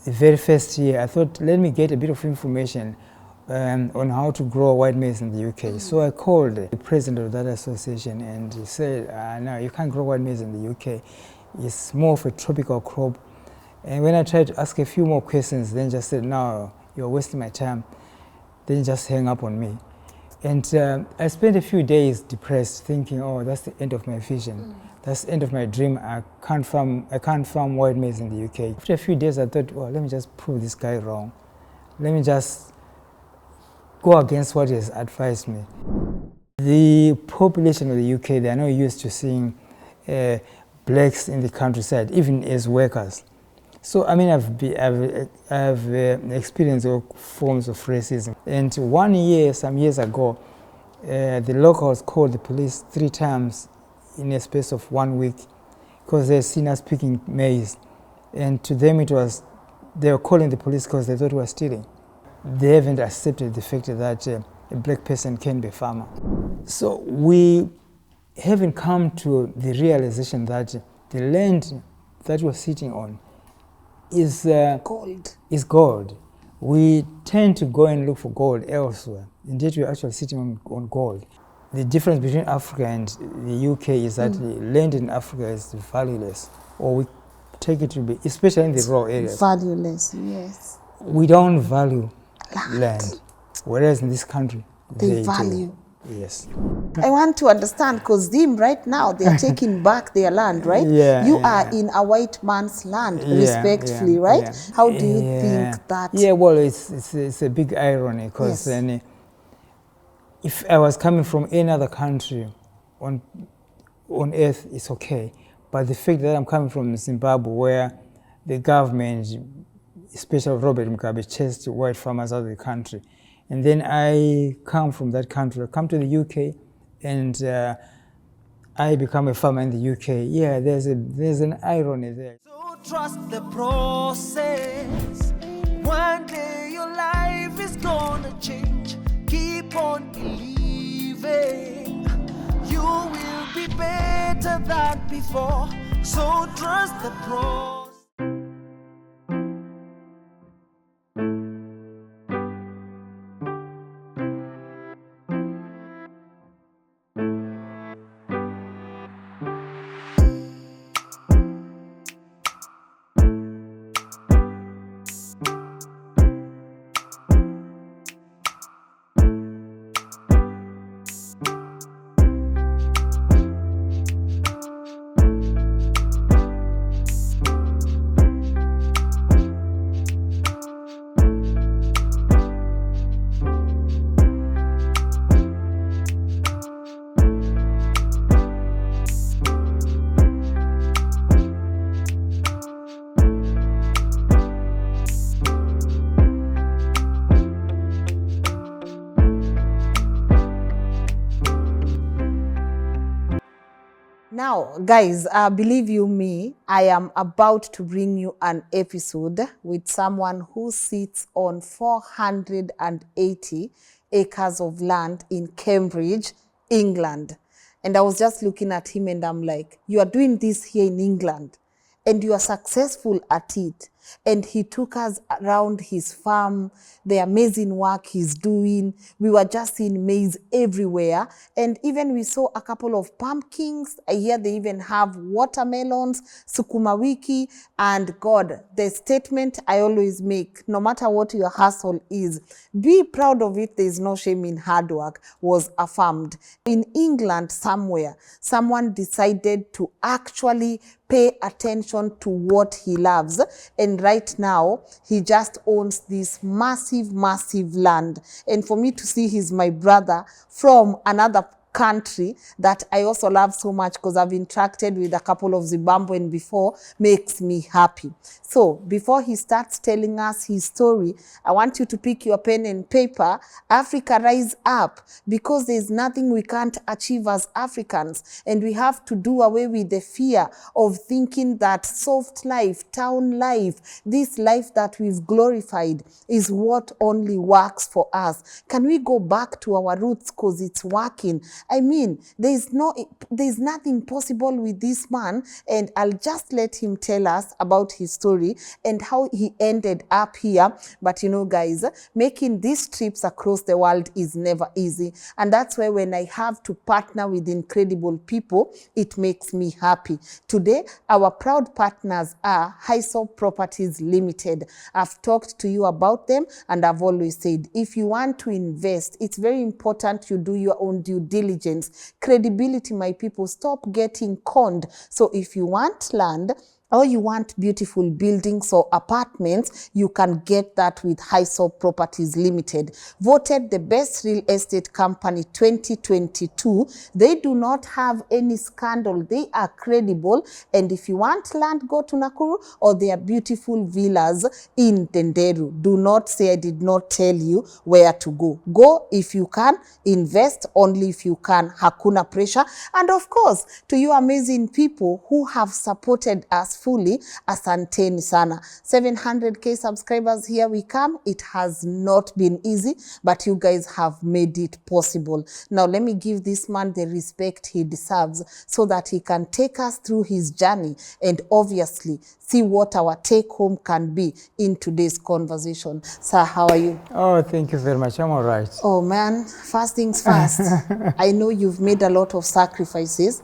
the very first year, I thought, let me get a bit of information on how to grow white maize in the UK. So I called the president of that association and he said, no, you can't grow white maize in the UK. It's more of a tropical crop. And when I tried to ask a few more questions, then just said, no, you're wasting my time. Then just hang up on me. And I spent a few days depressed, thinking, oh, that's the end of my vision. That's the end of my dream. I can't farm white maize in the UK. After a few days, I thought, well, let me just prove this guy wrong. Let me just go against what he has advised me. The population of the UK, they are not used to seeing blacks in the countryside, even as workers. So, I mean, I've experienced all forms of racism. And 1 year, some years ago, the locals called the police 3 times in a space of 1 week because they had seen us picking maize. And to them, they were calling the police because they thought we were stealing. They haven't accepted the fact that a black person can be a farmer. So we haven't come to the realization that the land that we're sitting on is gold. We tend to go and look for gold elsewhere. Indeed, we're actually sitting on gold. The difference between Africa and the UK is that the land in Africa is valueless, or we take it to be, especially in the raw areas. Valueless, yes. We don't value land, whereas in this country, they value. Yes. I want to understand, because them right now, they're taking back their land, right? You are in a white man's land, respectfully, right? Yeah. How do you think that? Yeah, well, it's a big irony, because then if I was coming from any other country on earth, it's okay. But the fact that I'm coming from Zimbabwe, where the government, especially Robert Mugabe, chased white farmers out of the country, and then I come from that country, I come to the UK, and I become a farmer in the UK. Yeah, there's an irony there. So trust the process. One day your life is gonna change. Keep on believing. You will be better than before. So trust the process. Now, guys, believe you me, I am about to bring you an episode with someone who sits on 480 acres of land in Cambridge, England. And I was just looking at him and I'm like, you are doing this here in England and you are successful at it. And he took us around his farm, the amazing work he's doing. We were just seeing maize everywhere. And even we saw a couple of pumpkins. I hear they even have watermelons, sukuma wiki. And God, the statement I always make, no matter what your hustle is, be proud of it. There's no shame in hard work, was affirmed. In England somewhere, someone decided to actually pay attention to what he loves. And right now, he just owns this massive, massive land. And for me to see he's my brother from another country that I also love so much because I've interacted with a couple of Zimbabwean before, makes me happy. So before he starts telling us his story, I want you to pick your pen and paper. Africa, rise up, because there's nothing we can't achieve as Africans. And we have to do away with the fear of thinking that soft life, town life, this life that we've glorified is what only works for us. Can we go back to our roots because it's working? I mean, there's nothing possible with this man, and I'll just let him tell us about his story and how he ended up here. But you know, guys, making these trips across the world is never easy, and that's why when I have to partner with incredible people, it makes me happy. Today, our proud partners are Hyssop Properties Limited. I've talked to you about them, and I've always said, if you want to invest, it's very important you do your own due diligence. Credibility, my people, stop getting conned. So if you want land, or you want beautiful buildings or apartments, you can get that with Hyssop Properties Limited. Voted the best real estate company 2022. They do not have any scandal. They are credible. And if you want land, go to Nakuru or their beautiful villas in Tenderu. Do not say I did not tell you where to go. Go if you can. Invest only if you can. Hakuna pressure. And of course, to you amazing people who have supported us fully, asanteni sana. 700k subscribers, here we come. It has not been easy, but you guys have made it possible. Now let me give this man the respect he deserves so that he can take us through his journey and obviously see what our take home can be in today's conversation. Sir, how are you? Oh, thank you very much. I'm all right. Oh man, first things first. I know you've made a lot of sacrifices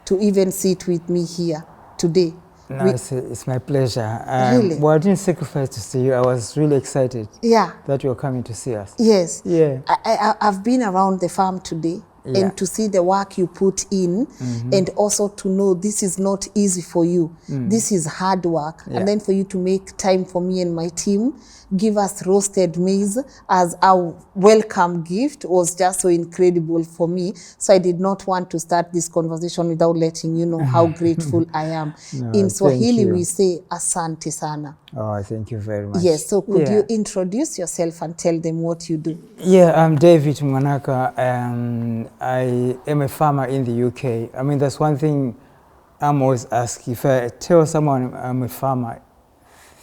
to even sit with me here today. No, it's my pleasure. Really? Well, I didn't sacrifice to see you. I was really excited that you were coming to see us. Yes. Yeah. I've been around the farm today, and to see the work you put in, and also to know this is not easy for you. This is hard work. And then for you to make time for me and my team, give us roasted maize as our welcome gift was just so incredible for me. So I did not want to start this conversation without letting you know how grateful I am. No, in Swahili, we say asante sana. Oh, thank you very much. Yes, so could you introduce yourself and tell them what you do? Yeah, I'm David Mwanaka. I am a farmer in the UK. I mean, that's one thing I'm always asked. If I tell someone I'm a farmer,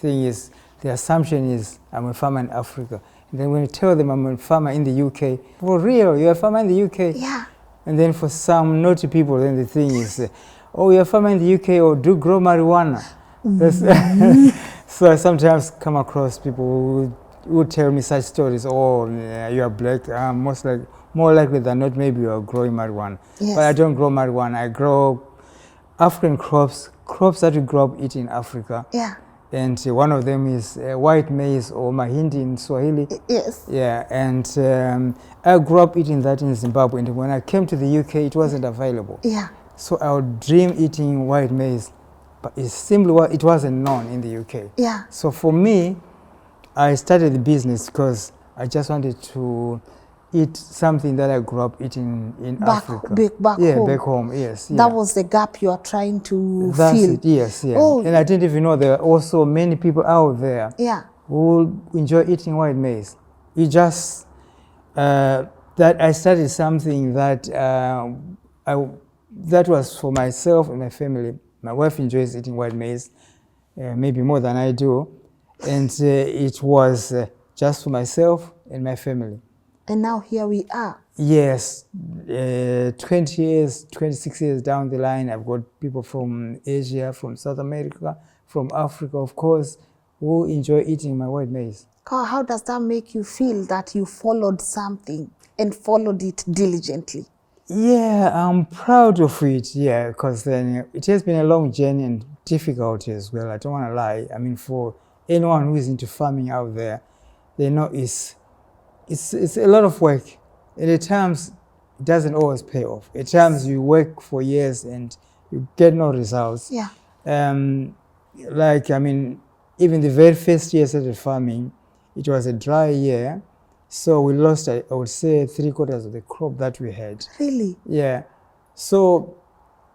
the assumption is I'm a farmer in Africa. And then when you tell them I'm a farmer in the UK, for real, you're a farmer in the UK? Yeah. And then for some naughty people, then the thing is, oh, you're a farmer in the UK, or do grow marijuana. So I sometimes come across people who tell me such stories. Oh, you are black. More likely than not, maybe you are growing marijuana. Yes. But I don't grow marijuana. I grow African crops that we grow up eating in Africa. Yeah. And one of them is white maize, or mahindi in Swahili. Yes. Yeah, and I grew up eating that in Zimbabwe. And when I came to the UK, it wasn't available. Yeah. So I would dream eating white maize, but it wasn't known in the UK. Yeah. So for me, I started the business because I just wanted to eat something that I grew up eating in Africa. Back home. Back home, yes. That was the gap you are trying to That's fill. it, yes, yeah. Oh. And I didn't even know there are also many people out there who enjoy eating white maize. It just, that I started something that, that was for myself and my family. My wife enjoys eating white maize, maybe more than I do. And it was just for myself and my family. And now here we are. Yes, 26 years down the line, I've got people from Asia, from South America, from Africa, of course, who enjoy eating my white maize. How does that make you feel that you followed something and followed it diligently? Yeah, I'm proud of it, yeah, because then it has been a long journey and difficult as well. I don't want to lie. I mean, for anyone who is into farming out there, they know it's a lot of work. And at times, it doesn't always pay off. At times, you work for years and you get no results. Yeah. Even the very first year I started farming, it was a dry year. So we lost, I would say, 3/4 of the crop that we had. Really? Yeah. So,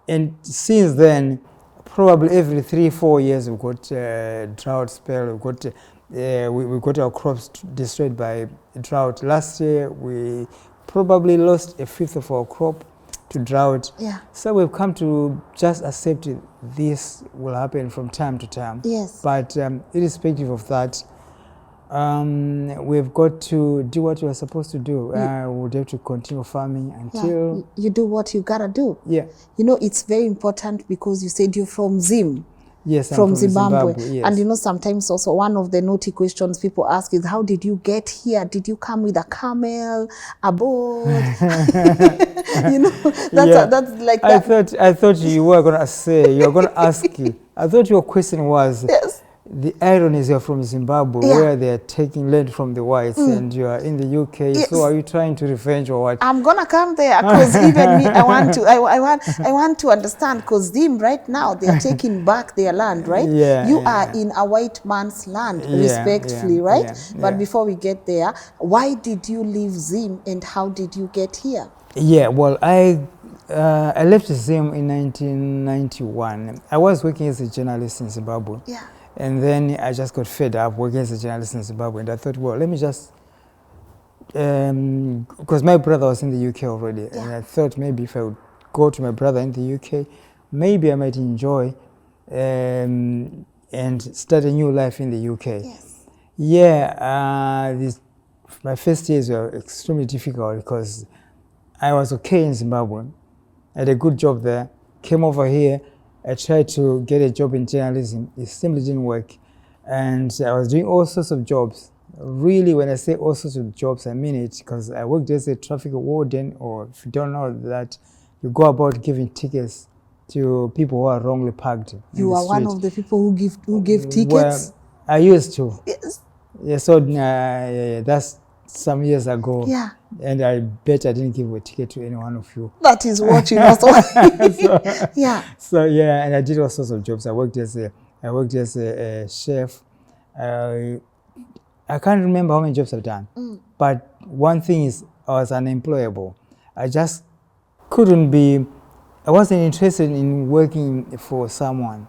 and since then, probably every 3-4 years, we've got a drought spell. We got our crops destroyed by drought. Last year, we probably lost 1/5 of our crop to drought. Yeah. So we've come to just accept this will happen from time to time. Yes. But irrespective of that, We've got to do what we are supposed to do. We'll have to continue farming until... You do what you gotta do. Yeah. You know, it's very important because you said you're from Zim. Yes, I'm from Zimbabwe. Yes. And you know, sometimes also one of the naughty questions people ask is, how did you get here? Did you come with a camel, a boat? You know, that's like that. I thought you were going to say, you were going to ask you. I thought your question was, yes. The irony is you're from Zimbabwe, where they're taking land from the whites, and you are in the UK. Yes. So are you trying to revenge or what? I'm gonna come there because even me, I want to understand, because them right now they are taking back their land, right? You are in a white man's land, respectfully, right? But before we get there, why did you leave Zim and how did you get here? Yeah, well, I left Zim in 1991. I was working as a journalist in Zimbabwe. Yeah. And then I just got fed up working as a journalist in Zimbabwe, and I thought, well, let me just, because my brother was in the UK already, and I thought maybe if I would go to my brother in the UK, maybe I might enjoy and start a new life in the UK. Yes. Yeah, my first years were extremely difficult because I was okay in Zimbabwe. I had a good job there, came over here. I tried to get a job in journalism. It simply didn't work. And I was doing all sorts of jobs. Really, when I say all sorts of jobs, I mean it, because I worked as a traffic warden, or if you don't know that, you go about giving tickets to people who are wrongly parked. You are one of the people who give tickets? Well, I used to. Yes. Yeah, so that's some years ago. Yeah. And I bet I didn't give a ticket to any one of you. That is watching us. Yeah. So yeah, and I did all sorts of jobs. I worked as a chef. I can't remember how many jobs I've done. But one thing is, I was unemployable. I just couldn't be. I wasn't interested in working for someone.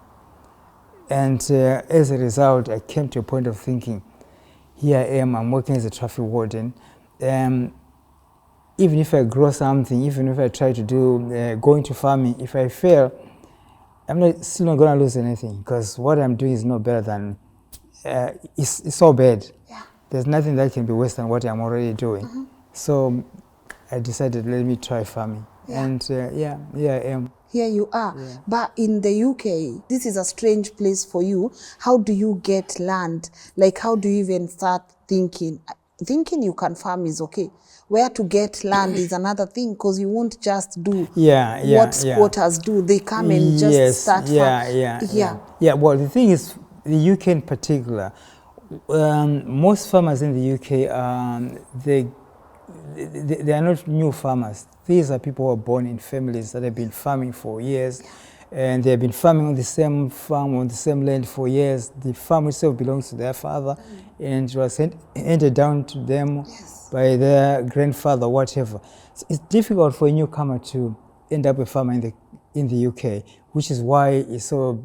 And as a result, I came to a point of thinking, here I am, I'm working as a traffic warden. Even if I grow something, even if I try to do, go into farming, if I fail, I'm still not going to lose anything, because what I'm doing is no better than, it's so bad. Yeah. There's nothing that can be worse than what I'm already doing. So I decided, let me try farming. And here I am. Here you are. Yeah. But in the UK, this is a strange place for you. How do you get land? Like, how do you even start thinking? Thinking you can farm is okay. Where to get land is another thing, because you won't just do what squatters do. They come and just start farming. Yeah, well, the thing is, the UK in particular, most farmers in the UK, they are not new farmers. These are people who are born in families that have been farming for years, and they have been farming on the same farm, on the same land for years. The farm itself belongs to their father, and it was handed down to them by their grandfather, whatever. So it's difficult for a newcomer to end up a farmer in the UK, which is why it's so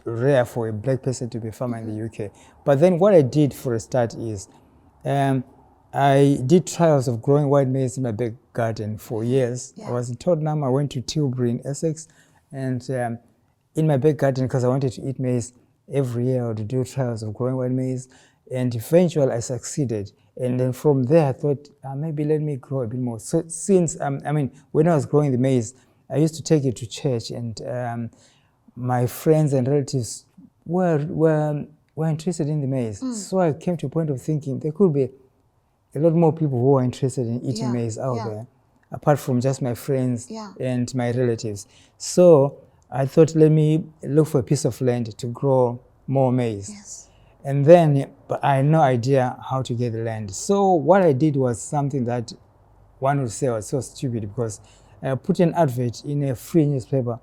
rare for a black person to be a farmer in the UK. But then what I did for a start is, I did trials of growing white maize in my back garden for years. I was in Tottenham, I went to Tilbury in Essex, and in my back garden, because I wanted to eat maize, every year I would do trials of growing white maize, and eventually I succeeded. And then from there I thought, maybe let me grow a bit more. So since, when I was growing the maize, I used to take it to church, and my friends and relatives were interested in the maize. So I came to a point of thinking there could be a lot more people who are interested in eating maize out there, apart from just my friends and my relatives. So I thought, let me look for a piece of land to grow more maize. Yes. And then, but I had no idea how to get the land. So what I did was something that one would say was so stupid, because I put an advert in a free newspaper.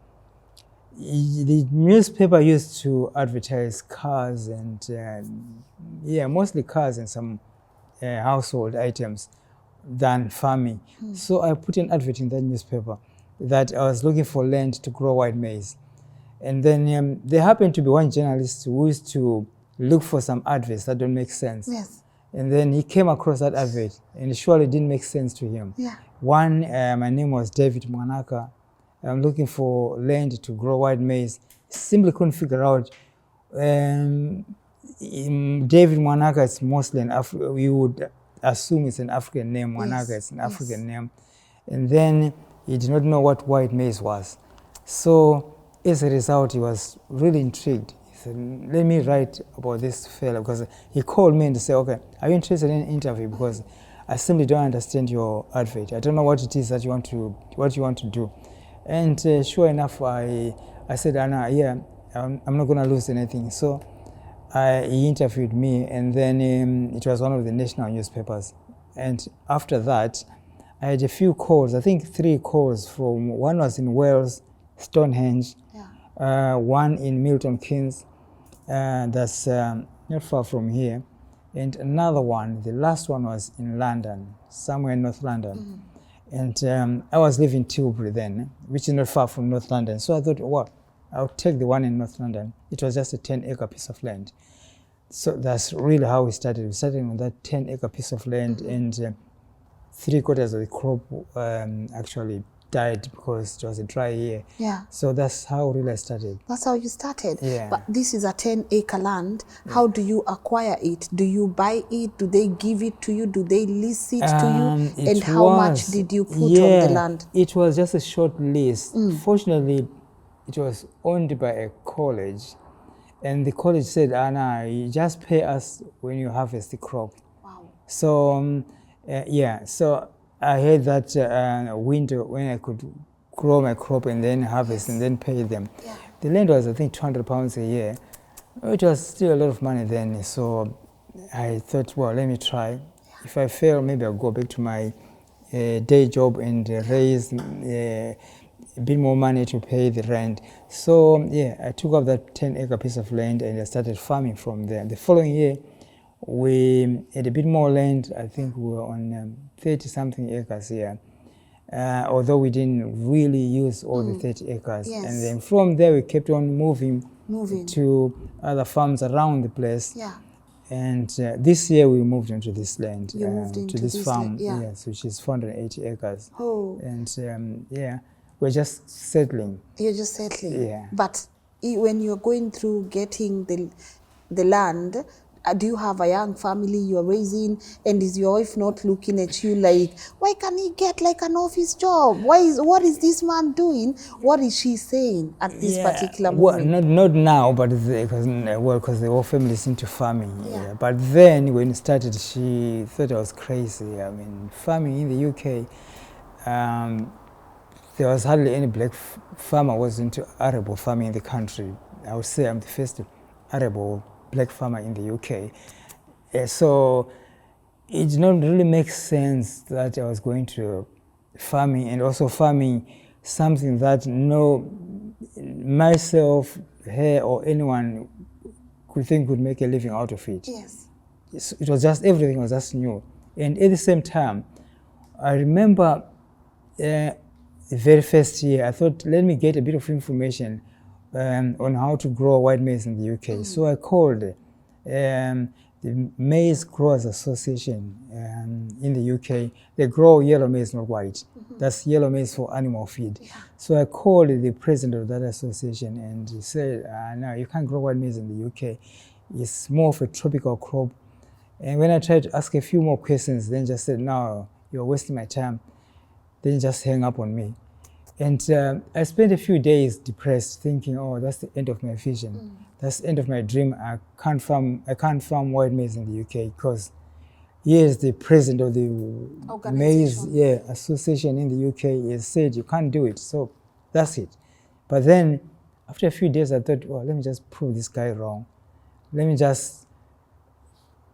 The newspaper used to advertise cars and, mostly cars and some household items than farming. So I put an advert in that newspaper that I was looking for land to grow white maize. And then there happened to be one journalist who used to look for some adverts that don't make sense. Yes. And then he came across that advert, and it surely didn't make sense to him. One, my name was David Mwanaka. I'm looking for land to grow white maize. Simply couldn't figure out. David Mwanaka is mostly we would assume it's an African name. Mwanaka is an African name. And then he did not know what white maize was. So as a result, he was really intrigued. He said, let me write about this fellow, because he called me and said, okay, are you interested in an interview? Because I simply don't understand your advert. I don't know what it is that you want to do. And sure enough, I said, Anna, yeah, I'm not going to lose anything. So he interviewed me, and then it was one of the national newspapers. And after that, I had a few calls, I think 3 calls from, one was in Wales, Stonehenge, one in Milton Keynes, that's not far from here, and another one, the last one was in London, somewhere in North London. And I was living in Tilbury then, which is not far from North London. So I thought, well, I'll take the one in North London. It was just a 10-acre piece of land. So that's really how we started. We started on that 10-acre piece of land, and 3/4 of the crop actually died because it was a dry year. Yeah. So that's how really I started. That's how you started. Yeah. But this is a 10-acre land. How do you acquire it? Do you buy it? Do they give it to you? Do they lease it to you? And how much did you put on the land? It was just a short lease. Fortunately, it was owned by a college. And the college said, Anna, you just pay us when you harvest the crop. Wow. So, so I had that window when I could grow my crop and then harvest and then pay them. Yeah. The land was, I think, £200 a year, which was still a lot of money then. So I thought, well, let me try. If I fail, maybe I'll go back to my day job and raise a bit more money to pay the rent. So I took up that 10-acre piece of land and I started farming from there. The following year, we had a bit more land. I think we were on 30-something acres here, although we didn't really use all the 30 acres. Yes. And then from there, we kept on moving to other farms around the place. Yeah. And this year, we moved into this land, You moved into to this farm, land, yeah. yes, which is 480 acres. Oh. And we're just settling. You're just settling. Yeah. But when you're going through getting the land, do you have a young family you're raising, and is your wife not looking at you like, why can't he get like an office job? What is this man doing? What is she saying at this particular moment? Well, not now, but because the whole family is into farming. Yeah. But then when it started, she thought I was crazy. I mean, farming in the UK, there was hardly any black farmer who was into arable farming in the country. I would say I'm the first arable black farmer in the UK. So it did not really make sense that I was going to farming, and also farming something that myself, her, or anyone could think could make a living out of it. Yes. It was just, everything was just new. And at the same time, I remember the very first year, I thought, let me get a bit of information on how to grow white maize in the UK. So I called the Maize Growers Association in the UK. They grow yellow maize, not white. That's yellow maize for animal feed. Yeah. So I called the president of that association, and he said, no, you can't grow white maize in the UK. It's more of a tropical crop. And when I tried to ask a few more questions, then just said, no, you're wasting my time. Then just hang up on me. And I spent a few days depressed, thinking, oh, that's the end of my vision. That's the end of my dream. I can't farm white maize in the UK, because here's the president of the maize association in the UK has said you can't do it. So that's it. But then after a few days, I thought, well, let me just prove this guy wrong. Let me just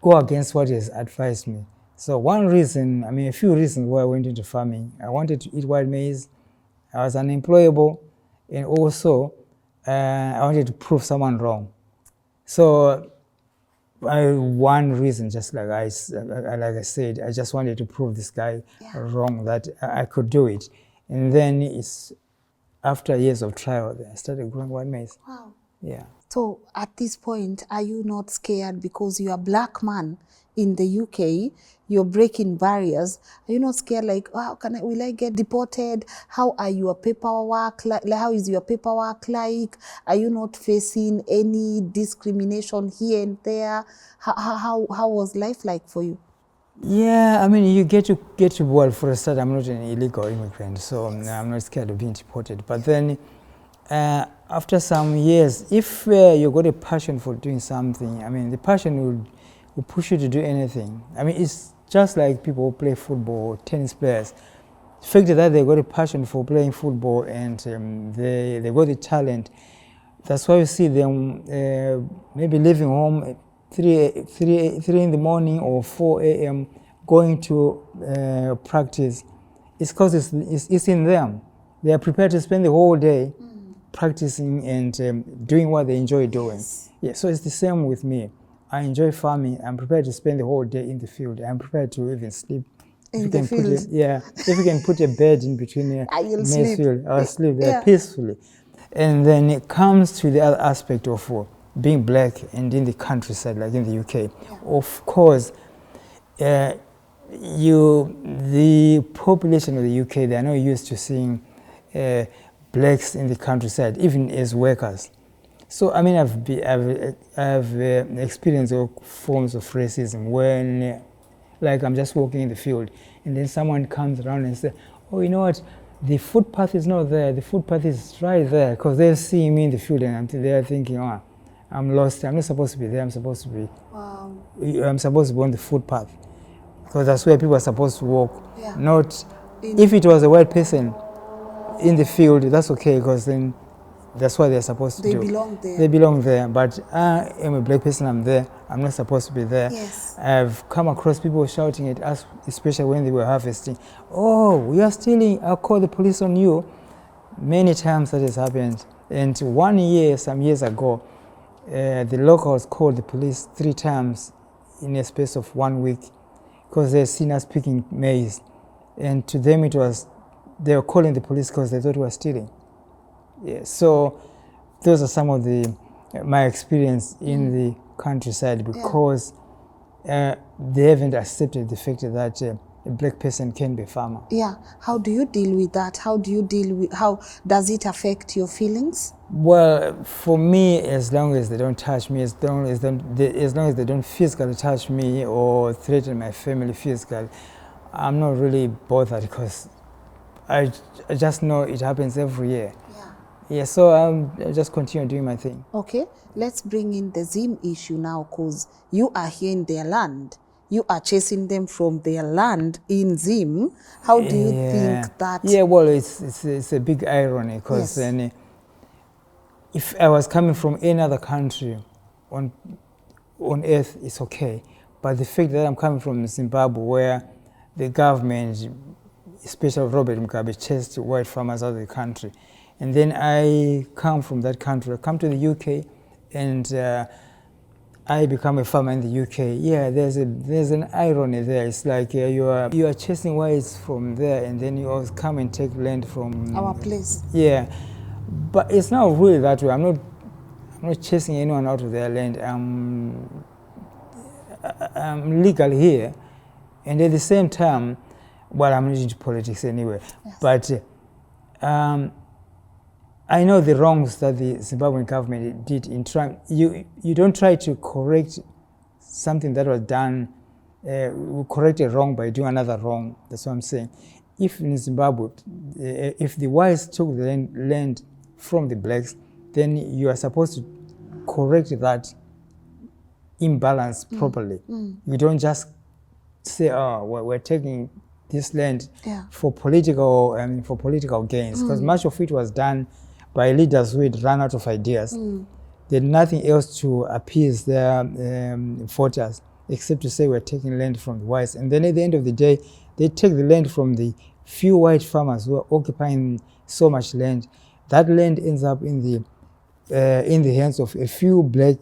go against what he has advised me. So a few reasons why I went into farming. I wanted to eat white maize. I was unemployable, and also I wanted to prove someone wrong. So one reason, just like I said, I just wanted to prove this guy wrong, that I could do it. And then after years of trial, I started growing white maize. Wow. Yeah. So at this point, are you not scared because you are a black man in the UK, you're breaking barriers? Are you not scared like, oh, will I get deported? How are your paperwork like? How is your paperwork like? Are you not facing any discrimination here and there? How was life like for you? Yeah, I mean, you get to well, for a start, I'm not an illegal immigrant, so I'm not scared of being deported. But then, after some years, if you got a passion for doing something, I mean, the passion will push you to do anything. I mean, it's just like people who play football, tennis players. The fact that they got a passion for playing football and they got the talent, that's why you see them maybe leaving home 3 in the morning or 4 a.m. going to practice. It's because it's in them. They are prepared to spend the whole day practicing and doing what they enjoy doing. Yes. Yeah, so it's the same with me. I enjoy farming. I'm prepared to spend the whole day in the field. I'm prepared to even sleep. In the field. If you can put a bed in between I'll sleep. field, I'll sleep there Yeah. peacefully. And then it comes to the other aspect of being black and in the countryside, like in the UK. Yeah. Of course, the population of the UK, they are not used to seeing blacks in the countryside, even as workers. So I mean, I've experienced all forms of racism when, like, I'm just walking in the field, and then someone comes around and says, "Oh, you know what? The footpath is not there. The footpath is right there," because they're seeing me in the field, and they're thinking, "Oh, I'm lost. I'm not supposed to be there. I'm supposed to be on the footpath, because that's where people are supposed to walk. Yeah. Not if it was a white person in the field, that's okay, because then that's what they're supposed to do. They belong there. They belong there. But I am a black person. I'm there. I'm not supposed to be there." Yes. I've come across people shouting at us, especially when they were harvesting. "Oh, you are stealing. I'll call the police on you." Many times that has happened. And one year, some years ago, the locals called the police 3 times in a space of 1 week because they seen us picking maize. And to them they were calling the police because they thought we were stealing. Yeah, so those are some of my experience in the countryside, because they haven't accepted the fact that a black person can be a farmer. Yeah. How do you deal with that? How does it affect your feelings? Well, for me, as long as they don't touch me, as long as they don't physically touch me or threaten my family physically, I'm not really bothered, because I just know it happens every year. Yeah, so I just continue doing my thing. Okay, let's bring in the Zim issue now, because you are here in their land. You are chasing them from their land in Zim. How do you think that? Yeah, well, it's a big irony, because then if I was coming from any other country on earth, it's okay. But the fact that I'm coming from Zimbabwe, where the government, especially Robert Mugabe, chased white farmers out of the country, and then I come from that country, I come to the UK, and I become a farmer in the UK. Yeah, there's an irony there. It's like you are chasing whites from there, and then you also come and take land from our place. Yeah, but it's not really that way. I'm not chasing anyone out of their land. I'm legal here, and at the same time, well, I'm not into politics anyway. Yes. But I know the wrongs that the Zimbabwean government did in trying. You don't try to correct something that was done, correct a wrong by doing another wrong. That's what I'm saying. If in Zimbabwe, if the whites took the land from the blacks, then you are supposed to correct that imbalance properly. You don't just say, "Oh, we're taking this land for political gains," because much of it was done by leaders who had run out of ideas. They had nothing else to appease their voters except to say we're taking land from the whites. And then at the end of the day, they take the land from the few white farmers who are occupying so much land. That land ends up in the hands of a few black,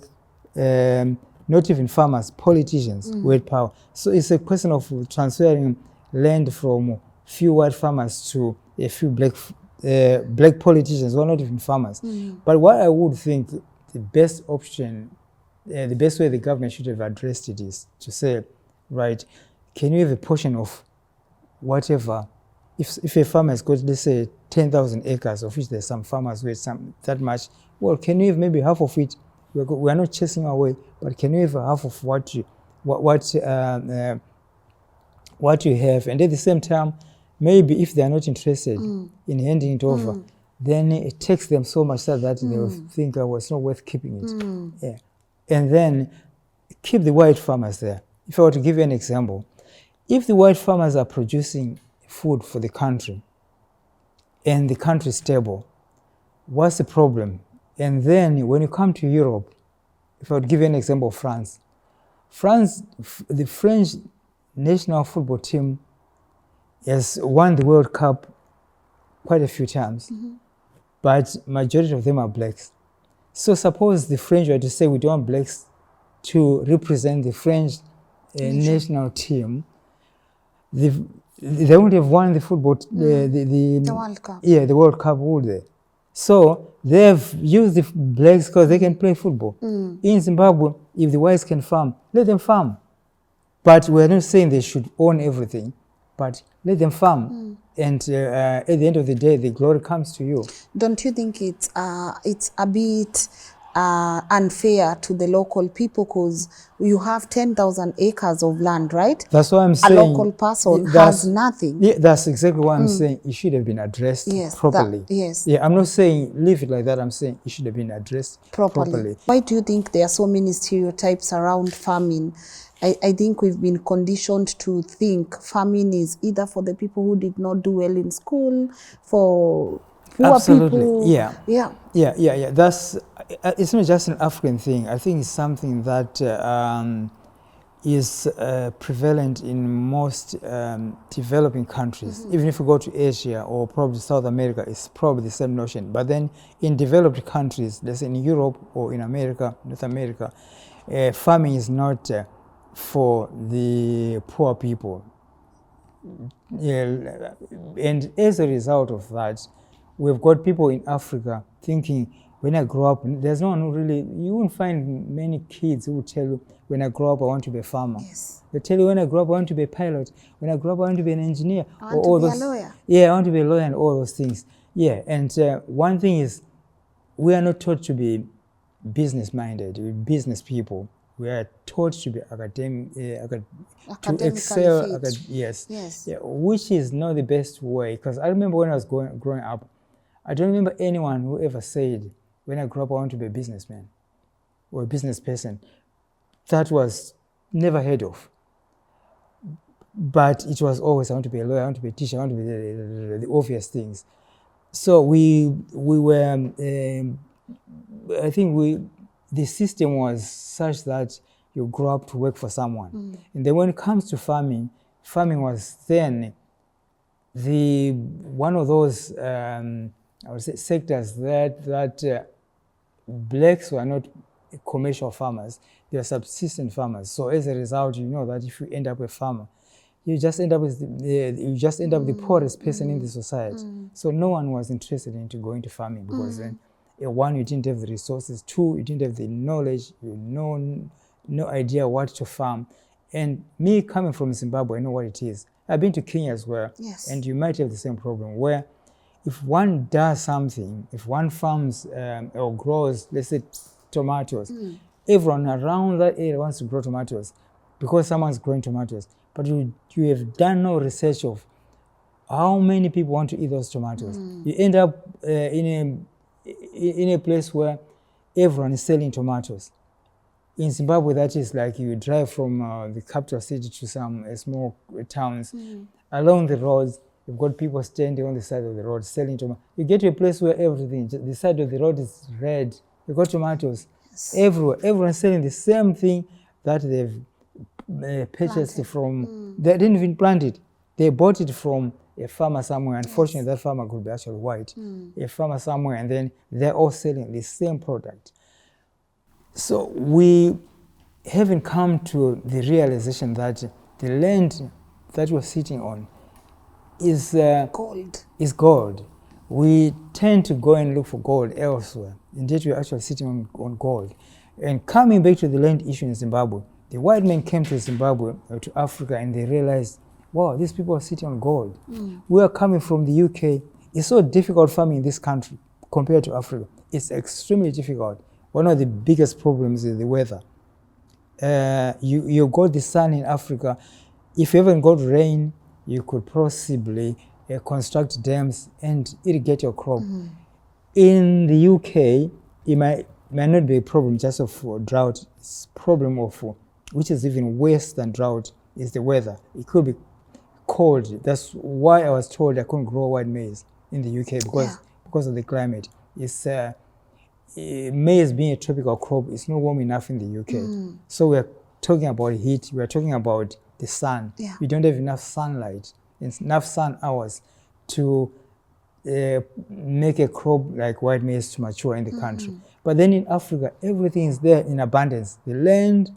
not even farmers, politicians who had power. So it's a question of transferring land from few white farmers to a few black politicians who are not even farmers. But what I would think, the best option, the best way the government should have addressed it is to say, right, can you have a portion of whatever, if a farmer has got, let's say, 10,000 acres, of which there's some farmers with some that much, well, can you have maybe half of it? We're not chasing away, but can you have half of what you have? And at the same time, maybe if they are not interested in handing it over, then it takes them so much that they will think, oh, it's not worth keeping it. Yeah. And then keep the white farmers there. If I were to give you an example, if the white farmers are producing food for the country and the country is stable, what's the problem? And then when you come to Europe, if I would give you an example of France, the French national football team has won the World Cup quite a few times, but majority of them are blacks. So suppose the French were to say we don't want blacks to represent the French national team, they would have won the football, the World Cup. Yeah, the World Cup, would they? So they've used the blacks because they can play football. In Zimbabwe, if the whites can farm, let them farm. But we're not saying they should own everything, but let them farm. And at the end of the day, the glory comes to you. Don't you think it's a bit unfair to the local people, because you have 10,000 acres of land, right? That's why I'm saying a local person has nothing. Yeah, that's exactly what I'm saying. It should have been addressed properly. Yeah, I'm not saying leave it like that. I'm saying it should have been addressed properly. Why do you think there are so many stereotypes around farming? I think we've been conditioned to think farming is either for the people who did not do well in school, for poor people. Yeah. That's, it's not just an African thing. I think it's something that is prevalent in most developing countries. Even if you go to Asia or probably South America, it's probably the same notion. But then in developed countries, let's say in Europe or in America, North America, farming is not for the poor people. Yeah, and as a result of that, we've got people in Africa thinking, when I grow up, there's no one who really, you won't find many kids who will tell you, when I grow up, I want to be a farmer. Yes. They tell you, when I grow up, I want to be a pilot. When I grow up, I want to be an engineer. I want to be a lawyer. Yeah, I want to be a lawyer and all those things. Yeah, and one thing is, we are not taught to be business-minded, we're business people. We are taught to be to excel. Yes. Yeah, which is not the best way. Because I remember when I was growing up, I don't remember anyone who ever said, when I grow up, I want to be a businessman or a business person. That was never heard of. But it was always, I want to be a lawyer, I want to be a teacher, I want to be the obvious things. So we were, I think the system was such that you grow up to work for someone. And then when it comes to farming was then one of those, I would say, sectors that blacks were not commercial farmers, they were subsistence farmers. So as a result, you know that if you end up a farmer, you just end up with the poorest person in the society. So no one was interested into going to farming, because then, one, you didn't have the resources. Two, you didn't have the knowledge. You no idea what to farm. And me coming from Zimbabwe, I know what it is. I've been to Kenya as well. Yes. And you might have the same problem where if one does something, if one farms or grows, let's say, tomatoes, everyone around that area wants to grow tomatoes because someone's growing tomatoes. But you have done no research of how many people want to eat those tomatoes. You end up in a place where everyone is selling tomatoes. In Zimbabwe, that is like you drive from the capital city to some small towns. Along the roads, you've got people standing on the side of the road selling tomatoes. You get to a place where everything, the side of the road is red. You've got tomatoes everywhere. Everyone's selling the same thing that they've purchased from. They didn't even plant it. They bought it from a farmer somewhere. Unfortunately, that farmer could be actually white. A farmer somewhere, and then they're all selling the same product. So we haven't come to the realization that the land that we're sitting on is gold. we tend to go and look for gold elsewhere. Indeed, we're actually sitting on gold. And coming back to the land issue in Zimbabwe, the white men came to Zimbabwe, to Africa, and they realized, wow, these people are sitting on gold. We are coming from the UK. It's so difficult farming in this country compared to Africa. It's extremely difficult. One of the biggest problems is the weather. You got the sun in Africa. If you haven't got rain, you could possibly construct dams and irrigate your crop. In the UK, it might not be a problem just of drought. It's a problem of, which is even worse than drought, is the weather. It could be cold. That's why I was told I couldn't grow white maize in the UK, because of the climate. It's maize being a tropical crop, it's not warm enough in the UK. So we're talking about heat, we're talking about the sun. We don't have enough sunlight, enough sun hours to make a crop like white maize to mature in the country. But then in Africa, everything is there in abundance. The land,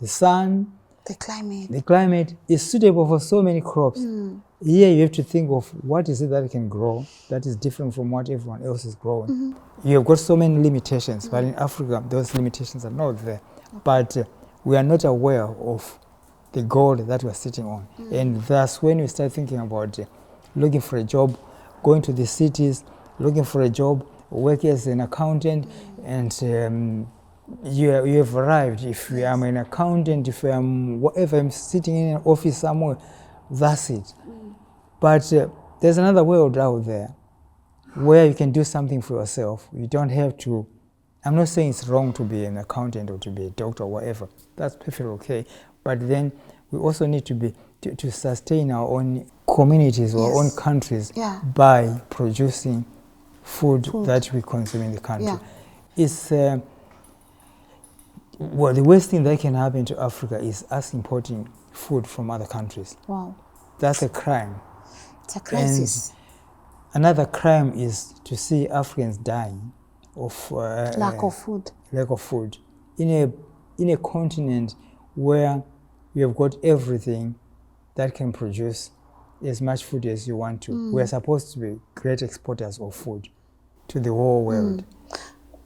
the sun, the climate is suitable for so many crops. Here you have to think of what is it that can grow that is different from what everyone else is growing. You have got so many limitations, but in Africa, those limitations are not there. But we are not aware of the gold that we're sitting on. And that's when we start thinking about looking for a job, going to the cities, looking for a job, work as an accountant, and you have arrived. If I'm an accountant, if I'm sitting in an office somewhere, that's it. But there's another world out there where you can do something for yourself. You don't have to, I'm not saying it's wrong to be an accountant or to be a doctor or whatever. That's perfectly okay. But then we also need to sustain our own communities or our own countries by producing food that we consume in the country. It's well, the worst thing that can happen to Africa is us importing food from other countries. Wow. That's a crime. It's a crisis. And another crime is to see Africans dying of lack of food. Lack of food in a continent where you have got everything that can produce as much food as you want to. We're supposed to be great exporters of food to the whole world.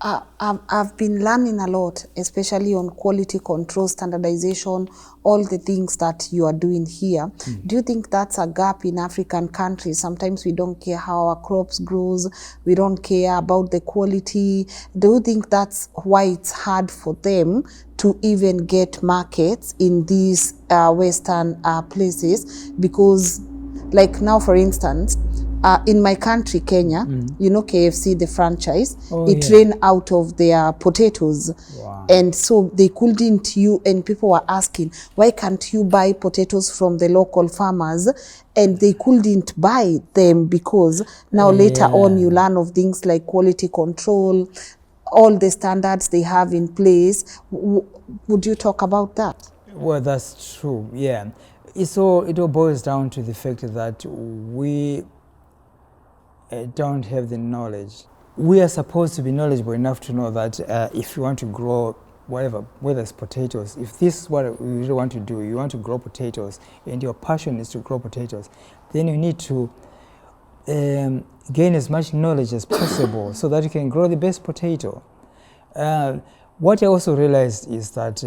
I've been learning a lot, especially on quality control, standardization, all the things that you are doing here. Do you think that's a gap in African countries? Sometimes we don't care how our crops grows, we don't care about the quality. Do you think that's why it's hard for them to even get markets in these Western places? Because like now, for instance, in my country, Kenya, you know KFC, the franchise, it ran out of their potatoes. Wow. And so they couldn't, and people were asking, why can't you buy potatoes from the local farmers? And they couldn't buy them because now later on you learn of things like quality control, all the standards they have in place. Would you talk about that? Well, that's true, yeah. It all boils down to the fact that we don't have the knowledge. We are supposed to be knowledgeable enough to know that if you want to grow whatever, whether it's potatoes, if this is what you really want to do, you want to grow potatoes, and your passion is to grow potatoes, then you need to gain as much knowledge as possible so that you can grow the best potato. What I also realized is that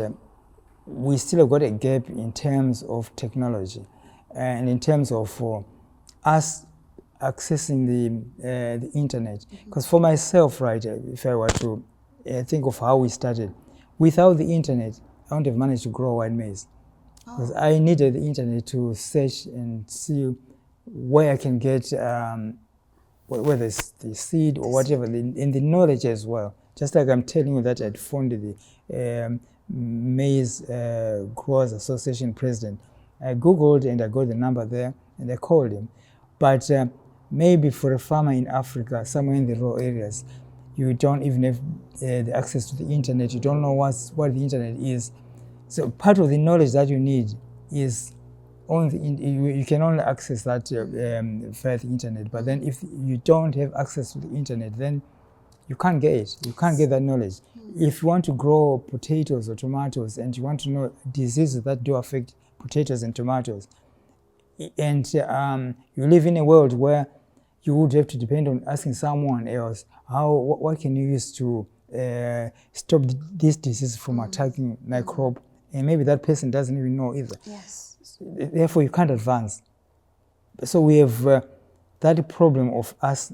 we still have got a gap in terms of technology and in terms of us accessing the internet. Because for myself, right, if I were to think of how we started, without the internet, I wouldn't have managed to grow white maize. Because I needed the internet to search and see where I can get, whether it's the seed or whatever, and the knowledge as well. Just like I'm telling you that I'd found the Maize Growers Association president. I Googled and I got the number there and I called him. But maybe for a farmer in Africa, somewhere in the rural areas, you don't even have the access to the internet. You don't know what the internet is. So part of the knowledge that you need is you can only access that via the internet. But then if you don't have access to the internet, then you can't get it. You can't get that knowledge. If you want to grow potatoes or tomatoes and you want to know diseases that do affect potatoes and tomatoes, and you live in a world where you would have to depend on asking someone else, what can you use to stop this disease from attacking my crop? And maybe that person doesn't even know either. Yes. Therefore, you can't advance. So we have that problem of us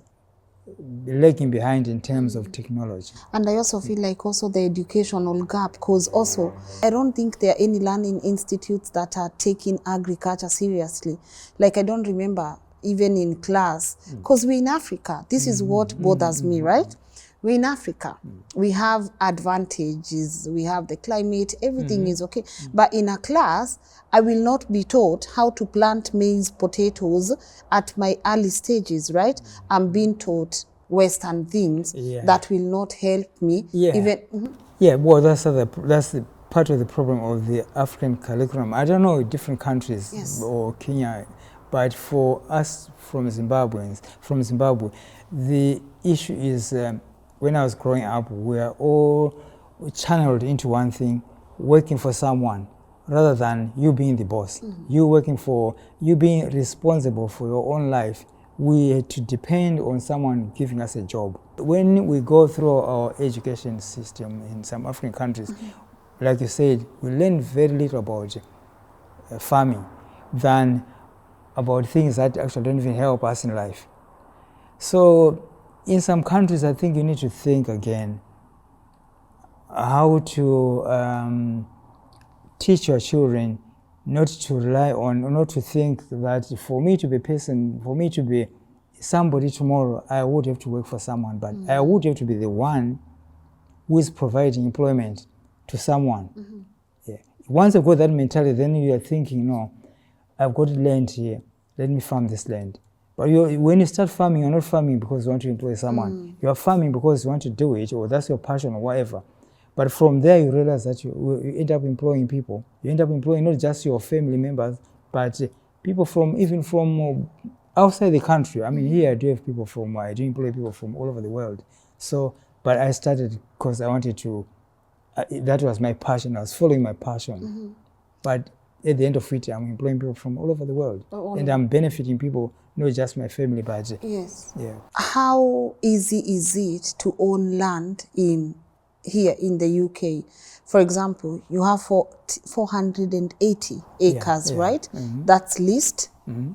lagging behind in terms of technology. And I also feel like also the educational gap, because also I don't think there are any learning institutes that are taking agriculture seriously. Like I don't remember even in class, because we're in Africa. This is what bothers me, right? We're in Africa. We have advantages. We have the climate. Everything is okay. But in a class, I will not be taught how to plant maize, potatoes at my early stages, right? I'm being taught Western things that will not help me. Even Yeah, well, that's the part of the problem of the African curriculum. I don't know different countries or Kenya, but for us from Zimbabwe, the issue is when I was growing up, we are all channeled into one thing, working for someone, rather than you being the boss. You being responsible for your own life. We had to depend on someone giving us a job. When we go through our education system in some African countries, like you said, we learn very little about farming than about things that actually don't even help us in life. So in some countries, I think you need to think again how to teach your children not to rely on, not to think that for me to be somebody tomorrow, I would have to work for someone, but I would have to be the one who is providing employment to someone. Once you've got that mentality, then you are thinking, no, I've got land here, let me farm this land. But when you start farming, you're not farming because you want to employ someone. You are farming because you want to do it, or that's your passion, or whatever. But from there, you realize that you end up employing people. You end up employing not just your family members, but people even from outside the country. I mean, here I do have people I do employ people from all over the world. So, but I started because I wanted to, that was my passion. I was following my passion. But at the end of it, I'm employing people from all over the world. And I'm benefiting people, not just my family, but How easy is it to own land here in the UK? For example, you have 480 acres, right? That's leased.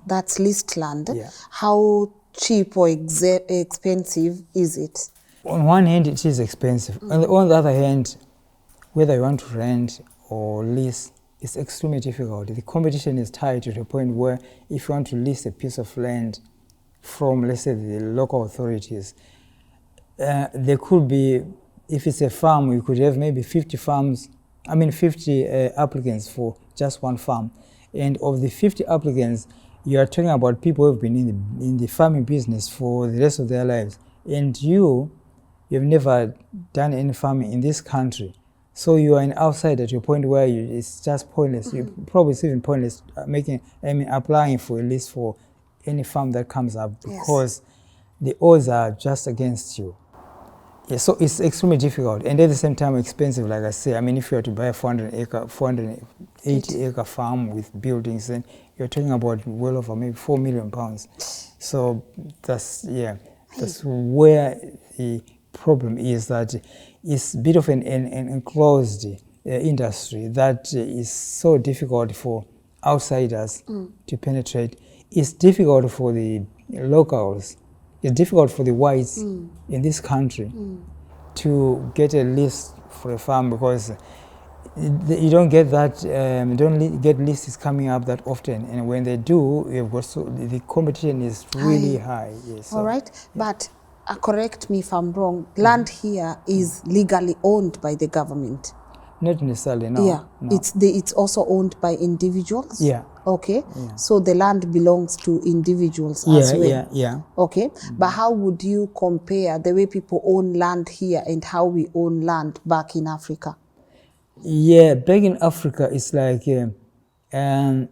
That's leased land. How cheap or expensive is it? On one hand, it is expensive. On the other hand, whether you want to rent or lease, it's extremely difficult. The competition is tight to the point where if you want to lease a piece of land from, let's say, the local authorities, there could be, if it's a farm, you could have maybe 50 applicants for just one farm. And of the 50 applicants, you are talking about people who have been in the farming business for the rest of their lives. And you've never done any farming in this country. So you are an outsider to a point where it's just pointless. It's even pointless applying for a list for any farm that comes up because the odds are just against you. So it's extremely difficult and at the same time expensive, like I say. I mean, if you were to buy a 480 acre farm with buildings, then you're talking about well over maybe £4 million. So that's where the problem is, that it's a bit of an enclosed industry that is so difficult for outsiders to penetrate. It's difficult for the locals. It's difficult for the whites in this country to get a list for a farm because you don't get that. Don't get lists coming up that often, and when they do, the competition is really high. Yes, all right, but correct me if I'm wrong. Land here is legally owned by the government. Not necessarily, no. Yeah, no. It's also owned by individuals. Yeah. Okay. Yeah. So the land belongs to individuals as well. Yeah. Okay. But how would you compare the way people own land here and how we own land back in Africa? Yeah, back in Africa, it's like even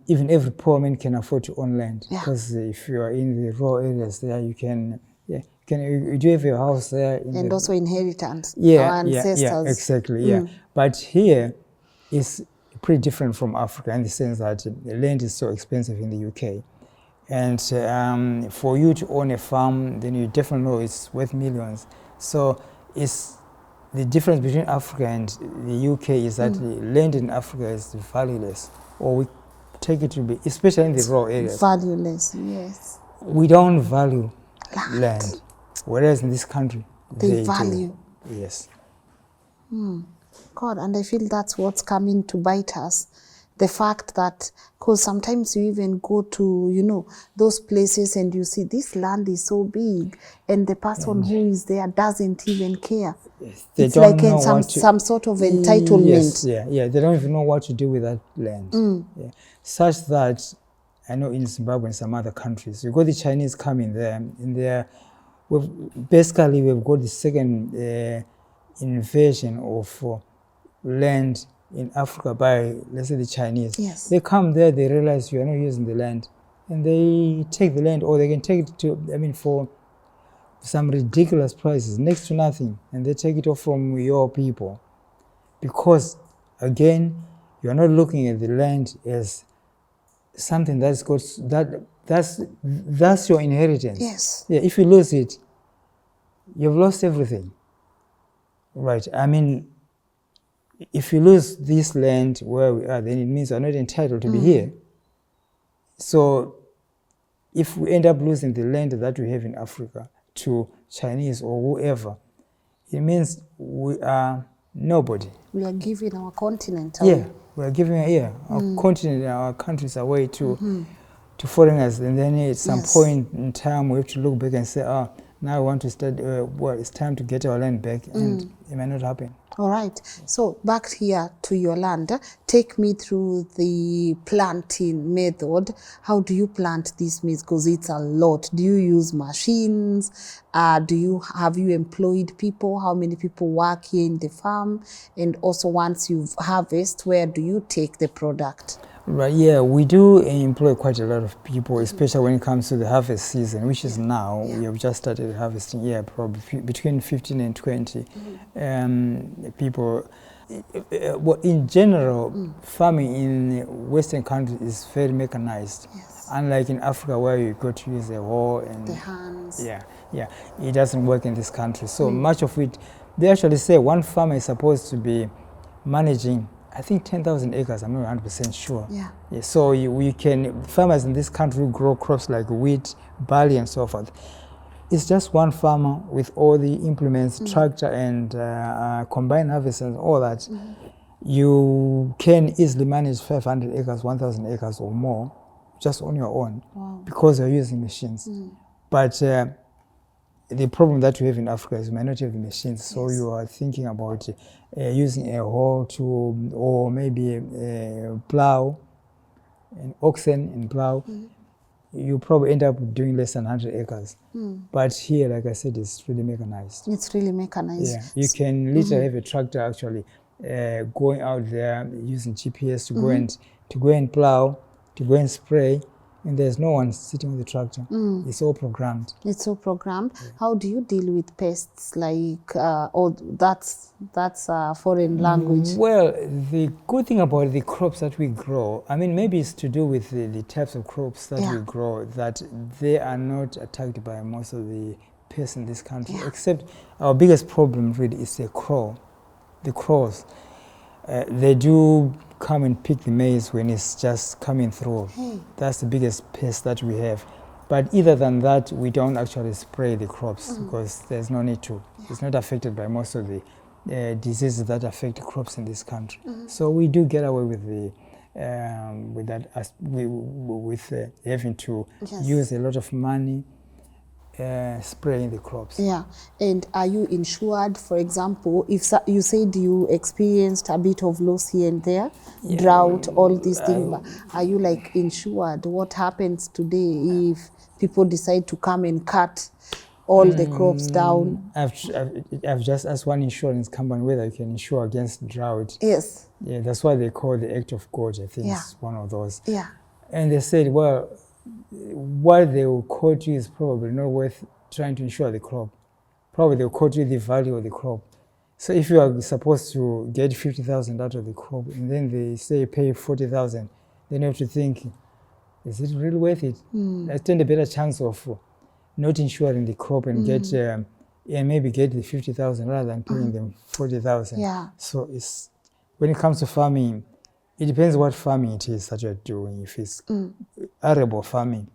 every poor man can afford to own land because if you are in the rural areas there, you can. You do have your house there. And also inheritance. Yeah, our ancestors. Yeah, exactly, yeah. But here, it's pretty different from Africa in the sense that the land is so expensive in the UK. And for you to own a farm, then you definitely know it's worth millions. So it's the difference between Africa and the UK is that the land in Africa is valueless, or we take it to be, especially in the rural areas. Valueless, yes. We don't value land, whereas in this country, They value. Do. Yes. God, and I feel that's what's coming to bite us. The fact that, because sometimes you even go to, you know, those places and you see this land is so big and the person who is there doesn't even care. Yes. It's like some sort of entitlement. Yes, yeah. They don't even know what to do with that land. Yeah. Such that, I know in Zimbabwe and some other countries, you got the Chinese coming there, we've got the second invasion of land in Africa by, let's say, the Chinese. Yes. They come there, they realize you are not using the land, and they take the land, or they can take it to, for some ridiculous prices, next to nothing, and they take it off from your people. Because, again, you are not looking at the land as something that's your inheritance. Yes. Yeah, if you lose it, you've lost everything. Right. If you lose this land where we are, then it means you're not entitled to be here. So if we end up losing the land that we have in Africa to Chinese or whoever, it means we are nobody. We are giving our continent away. Yeah, we are giving our continent, our countries away to foreigners. And then at some point in time, we have to look back and say, now we want to start, it's time to get our land back, and it may not happen. All right. So back here to your land, take me through the planting method. How do you plant this maize? Because it's a lot. Do you use machines? Have you employed people? How many people work here in the farm? And also, once you harvest, where do you take the product? Right, yeah, we do employ quite a lot of people, especially when it comes to the harvest season, which is now. We have just started harvesting, probably between 15 and 20 people. Well, in general, farming in Western countries is very mechanized. Yes. Unlike in Africa, where you got to use a hoe and the hands. Yeah, it doesn't work in this country. So much of it, they actually say one farmer is supposed to be managing, I think, 10,000 acres. I'm not 100% sure. Yeah. So farmers in this country grow crops like wheat, barley, and so forth. It's just one farmer with all the implements, tractor and combine harvester and all that. You can easily manage 500 acres, 1,000 acres or more just on your own. Wow. Because you're using machines. But the problem that we have in Africa is we may not have the machines, so you are thinking about using a hoe or maybe a plow, an oxen and plow. You probably end up doing less than 100 acres. But here, like I said, it's really mechanized. It's really mechanized. Yeah, you can literally have a tractor actually going out there using GPS to go and plow, to go and spray, and there's no one sitting on the tractor. It's all programmed. It's all programmed. Yeah. How do you deal with pests like, that's a foreign language? Well, the good thing about the crops that we grow, maybe it's to do with the types of crops that we grow, that they are not attacked by most of the pests in this country, except our biggest problem really is the crows. They do come and pick the maize when it's just coming through. That's the biggest pest that we have. But other than that, we don't actually spray the crops because there's no need to. It's not affected by most of the diseases that affect crops in this country. So we do get away with having to use a lot of money spraying the crops. Yeah. And are you insured? For example, if you said you experienced a bit of loss here and there, drought, all these things, are you like insured? What happens today if people decide to come and cut all the crops down? I've just asked one insurance company whether you can insure against drought. Yes. Yeah, that's why they call the Act of God, I think it's one of those. Yeah. And they said, well, what they will quote you is probably not worth trying to insure the crop. Probably they'll quote you the value of the crop. So if you are supposed to get 50,000 out of the crop and then they say pay 40,000, then you have to think, Is it really worth it? I stand a better chance of not insuring the crop and get and maybe get the 50,000 rather than paying them 40,000. Yeah. So it's when it comes to farming, it depends what farming it is that you're doing. If it's arable farming,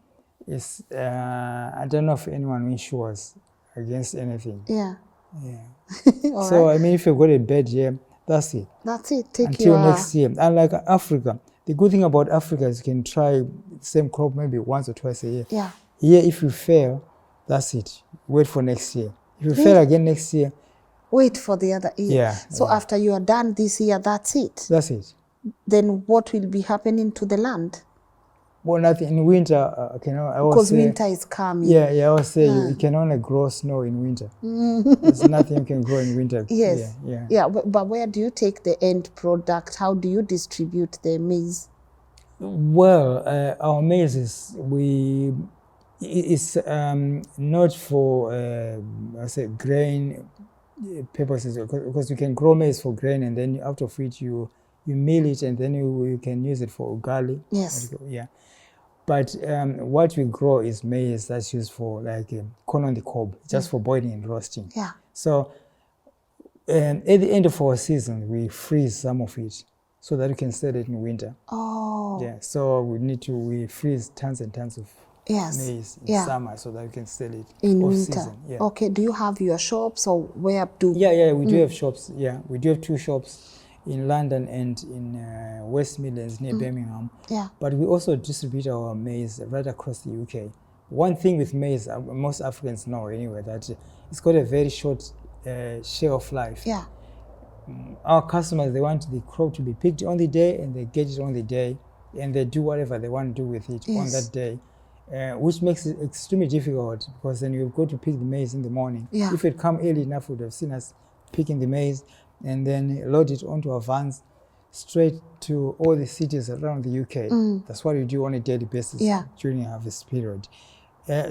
it's I don't know if anyone insures against anything. Yeah. Yeah. All So right. I mean, if you've got a bad year, that's it. That's it. Take Until your next year. Unlike Africa, the good thing about Africa is you can try the same crop maybe once or twice a year. Yeah. Here, if you fail, that's it. Wait for next year. If you Really? fail again next year, Wait for the other year. Yeah, So after you are done this year, that's it. that's it. Then what will be happening to the land? Well, nothing in winter. I always Because say, winter is coming. Yeah, I always say you can only grow snow in winter. There's nothing you can grow in winter. Yes. Yeah. But where do you take the end product? How do you distribute the maize? Well, our maize it's not for I say grain purposes because you can grow maize for grain and then out of it you mill it and then you can use it for ugali. Yes. Yeah. But what we grow is maize that's used for like corn on the cob, just for boiling and roasting. Yeah. So at the end of our season, we freeze some of it so that we can sell it in winter. Oh. Yeah. So we freeze tons and tons of Yes. maize in summer so that we can sell it In off winter. season. Yeah. Okay. Do you have your shops or where do? Yeah, we do have shops. Yeah, we do have 2 shops in London and in West Midlands near Birmingham. Yeah. But we also distribute our maize right across the UK. One thing with maize, most Africans know anyway, that it's got a very short shelf life. Yeah. Our customers, they want the crop to be picked on the day and they get it on the day and they do whatever they want to do with it on that day. Which makes it extremely difficult because then you've got to pick the maize in the morning. Yeah. If it come early enough, you would have seen us picking the maize and then load it onto our vans straight to all the cities around the UK. That's what we do on a daily basis during harvest period.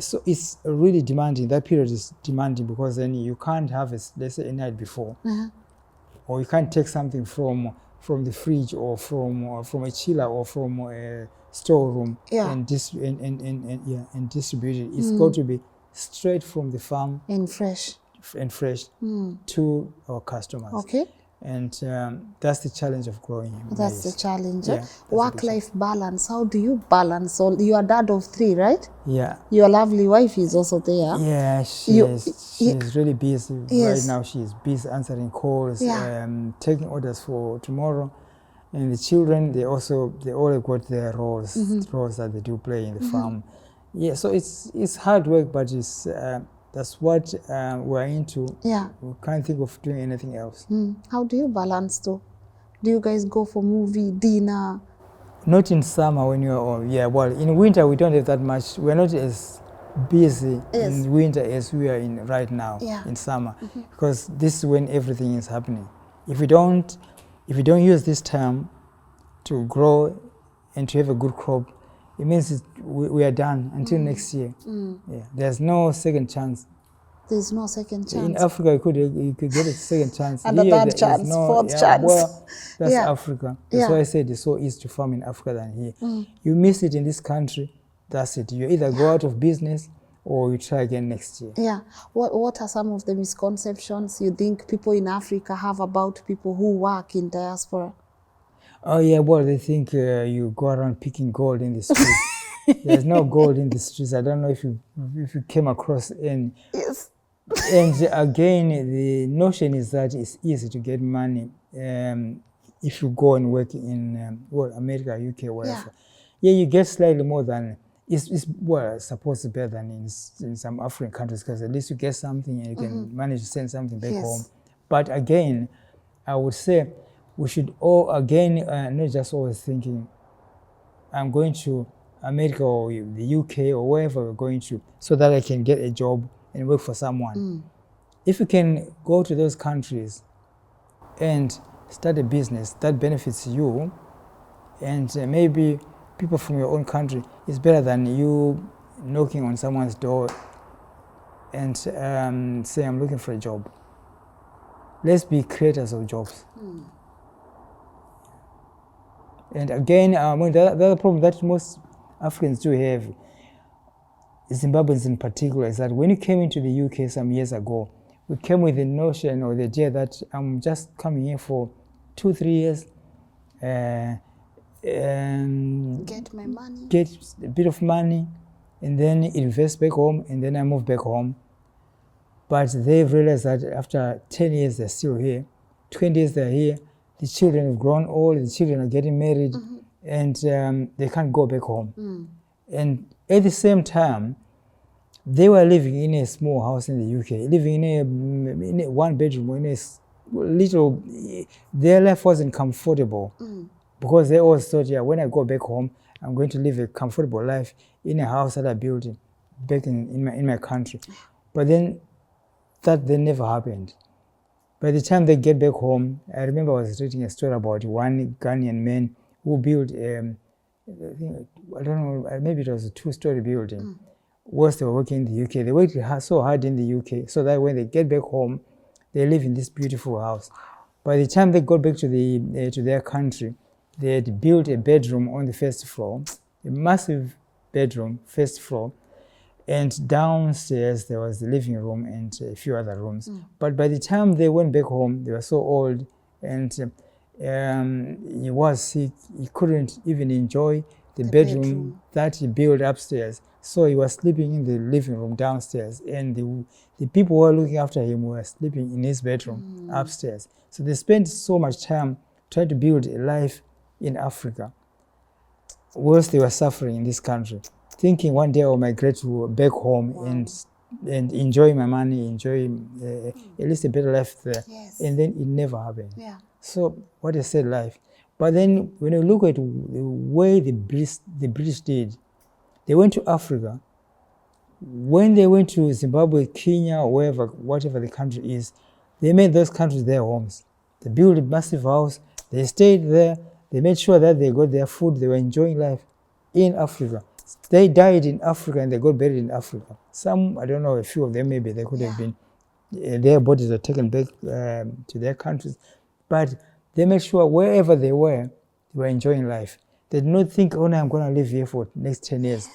So it's really demanding. That period is demanding because then you can't harvest, let's say, a night before. Or you can't take something from the fridge or from a chiller or from a storeroom and distribute it. It's got to be straight from the farm And fresh. to our customers. Okay. And that's the challenge of growing That's the maize. challenge. Yeah, that's Work-life balance. How do you balance all? You are dad of 3, right? Yeah. Your lovely wife is also there. Yeah, she's really busy Yes. right now. She's busy answering calls, Yeah. taking orders for tomorrow. And the children, they all got their roles that they do play in the farm. Yeah, so it's hard work, but it's that's what we're into. Yeah. We can't think of doing anything else. How do you balance though? Do you guys go for movie, dinner? Not in summer when you're well, in winter we don't have that much. We're not as busy in winter as we are in right now in summer because this is when everything is happening. If we don't use this time to grow and to have a good crop, it means we are done until next year. Yeah, there's no second chance. There's no second chance. In Africa, you could get a second chance. And a third chance, fourth chance. Well, that's Africa. That's why I said it's so easy to farm in Africa than here. You miss it in this country, that's it. You either go out of business or you try again next year. Yeah. What are some of the misconceptions you think people in Africa have about people who work in diaspora? Oh yeah, well, they think you go around picking gold in the streets. There's no gold in the streets. I don't know if you came across any. Yes. And again, the notion is that it's easy to get money if you go and work in America, UK, wherever. Yeah, you get slightly more than it's supposed to be better than in some African countries because at least you get something and you can manage to send something back home. But again, I would say we should all not just always thinking I'm going to America or the UK or wherever we're going to so that I can get a job and work for someone. If you can go to those countries and start a business that benefits you and maybe people from your own country, it's better than you knocking on someone's door and say, I'm looking for a job. Let's be creators of jobs. And again, the other problem that most Africans do have, Zimbabweans in particular, is that when you came into the UK some years ago, we came with the notion or the idea that I'm just coming here for 2-3 years, Get my money. get a bit of money, and then invest back home, and then I move back home. But they've realized that after 10 years, they're still here. 20 years, they're here. The children have grown old, the children are getting married, and they can't go back home. And at the same time, they were living in a small house in the UK, living in a one bedroom, in a little, their life wasn't comfortable because they always thought, yeah, when I go back home, I'm going to live a comfortable life in a house that I built back in my country. But then that never happened. By the time they get back home, I remember I was reading a story about one Ghanaian man who built, I don't know, maybe it was a 2-story building. Whilst they were working in the UK, they worked so hard in the UK so that when they get back home, they live in this beautiful house. By the time they got back to their country, they had built a bedroom on the first floor, a massive bedroom, first floor, and downstairs there was the living room and a few other rooms. But by the time they went back home, they were so old, and he was sick. He couldn't even enjoy the bedroom that he built upstairs. So he was sleeping in the living room downstairs, and the people who were looking after him were sleeping in his bedroom upstairs. So they spent so much time trying to build a life in Africa whilst they were suffering in this country, thinking one day I'll migrate back home and enjoy my money, enjoy at least a better life there. And then it never happened. So what a sad life. But then when you look at the way the British did, they went to Africa. When they went to Zimbabwe, Kenya, or wherever, whatever the country is, they made those countries their homes. They built a massive house. They stayed there. They made sure that they got their food. They were enjoying life in Africa. They died in Africa and they got buried in Africa. Some, I don't know, a few of them maybe they could have been, their bodies were taken back to their countries. But they made sure wherever they were enjoying life. They did not think, oh no, I'm going to live here for the next 10 years,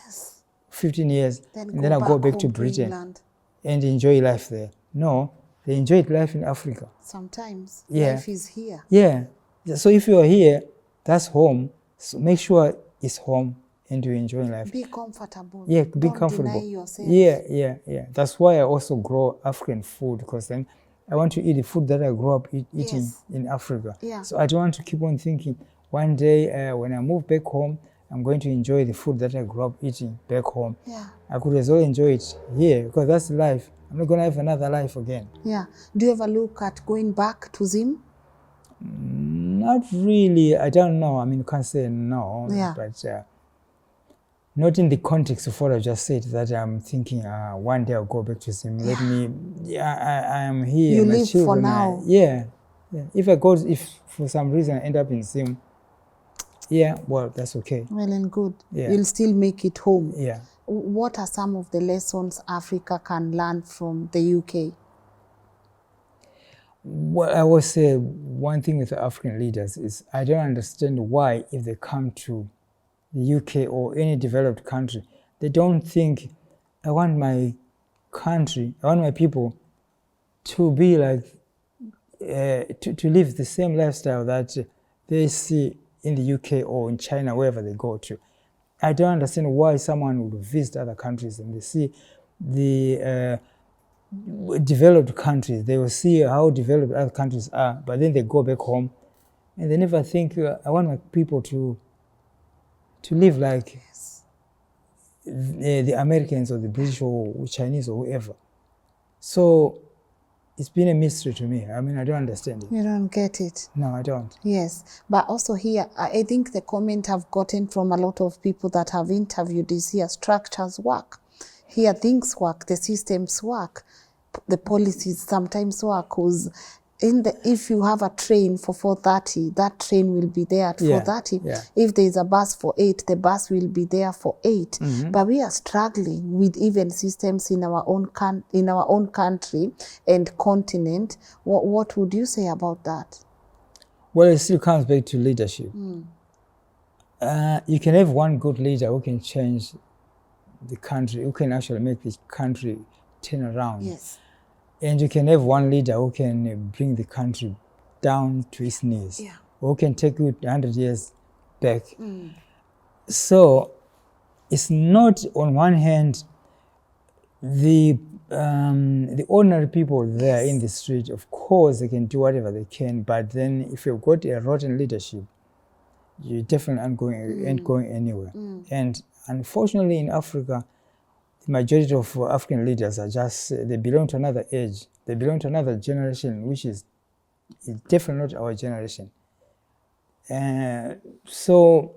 15 years, and then I'll go back to Britain and enjoy life there. No, they enjoyed life in Africa. Sometimes life is here. Yeah. So if you are here, that's home. So make sure it's home and you're enjoying life. Be comfortable. Yeah, be comfortable. Don't deny yourself. Yeah. That's why I also grow African food, because then I want to eat the food that I grew up eating in Africa. So I don't want to keep on thinking, one day when I move back home, I'm going to enjoy the food that I grew up eating back home. I could as well enjoy it here, because that's life. I'm not going to have another life again. Do you ever look at going back to Zim? Not really. I don't know. I mean, you can't say no. But not in the context of what I just said, that I'm thinking one day I'll go back to Zim. Let me, I am here. You live for now. If for some reason I end up in Zim, well, that's okay. Well and good. You'll still make it home. What are some of the lessons Africa can learn from the UK? Well, I would say one thing with the African leaders is I don't understand why, if they come to the UK or any developed country, they don't think, I want my country, I want my people to be like, to live the same lifestyle that they see in the UK or in China, wherever they go to. I don't understand why someone would visit other countries and they see the developed countries, they will see how developed other countries are, but then they go back home and they never think, I want my people to live like the Americans or the British or Chinese or whoever. So it's been a mystery to me. I mean, I don't understand it. You don't get it. No, I don't. Yes, but also here, I think the comment I've gotten from a lot of people that have interviewed is here, structures work. Here things work, the systems work, the policies sometimes work, because if you have a train for 4:30, that train will be there at 4:30. If there is a bus for 8, the bus will be there for 8. But we are struggling with even systems in our own country and continent. What would you say about that? Well, it still comes back to leadership. You can have one good leader who can change the country, who can actually make the country turn around. Yes. And you can have one leader who can bring the country down to its knees, Yeah. who can take you 100 years back. So it's not, on one hand, the ordinary people there in the street, of course, they can do whatever they can, but then if you've got a rotten leadership, you definitely ain't going anywhere. And unfortunately in Africa, the majority of African leaders are just, they belong to another age. They belong to another generation, which is definitely not our generation. So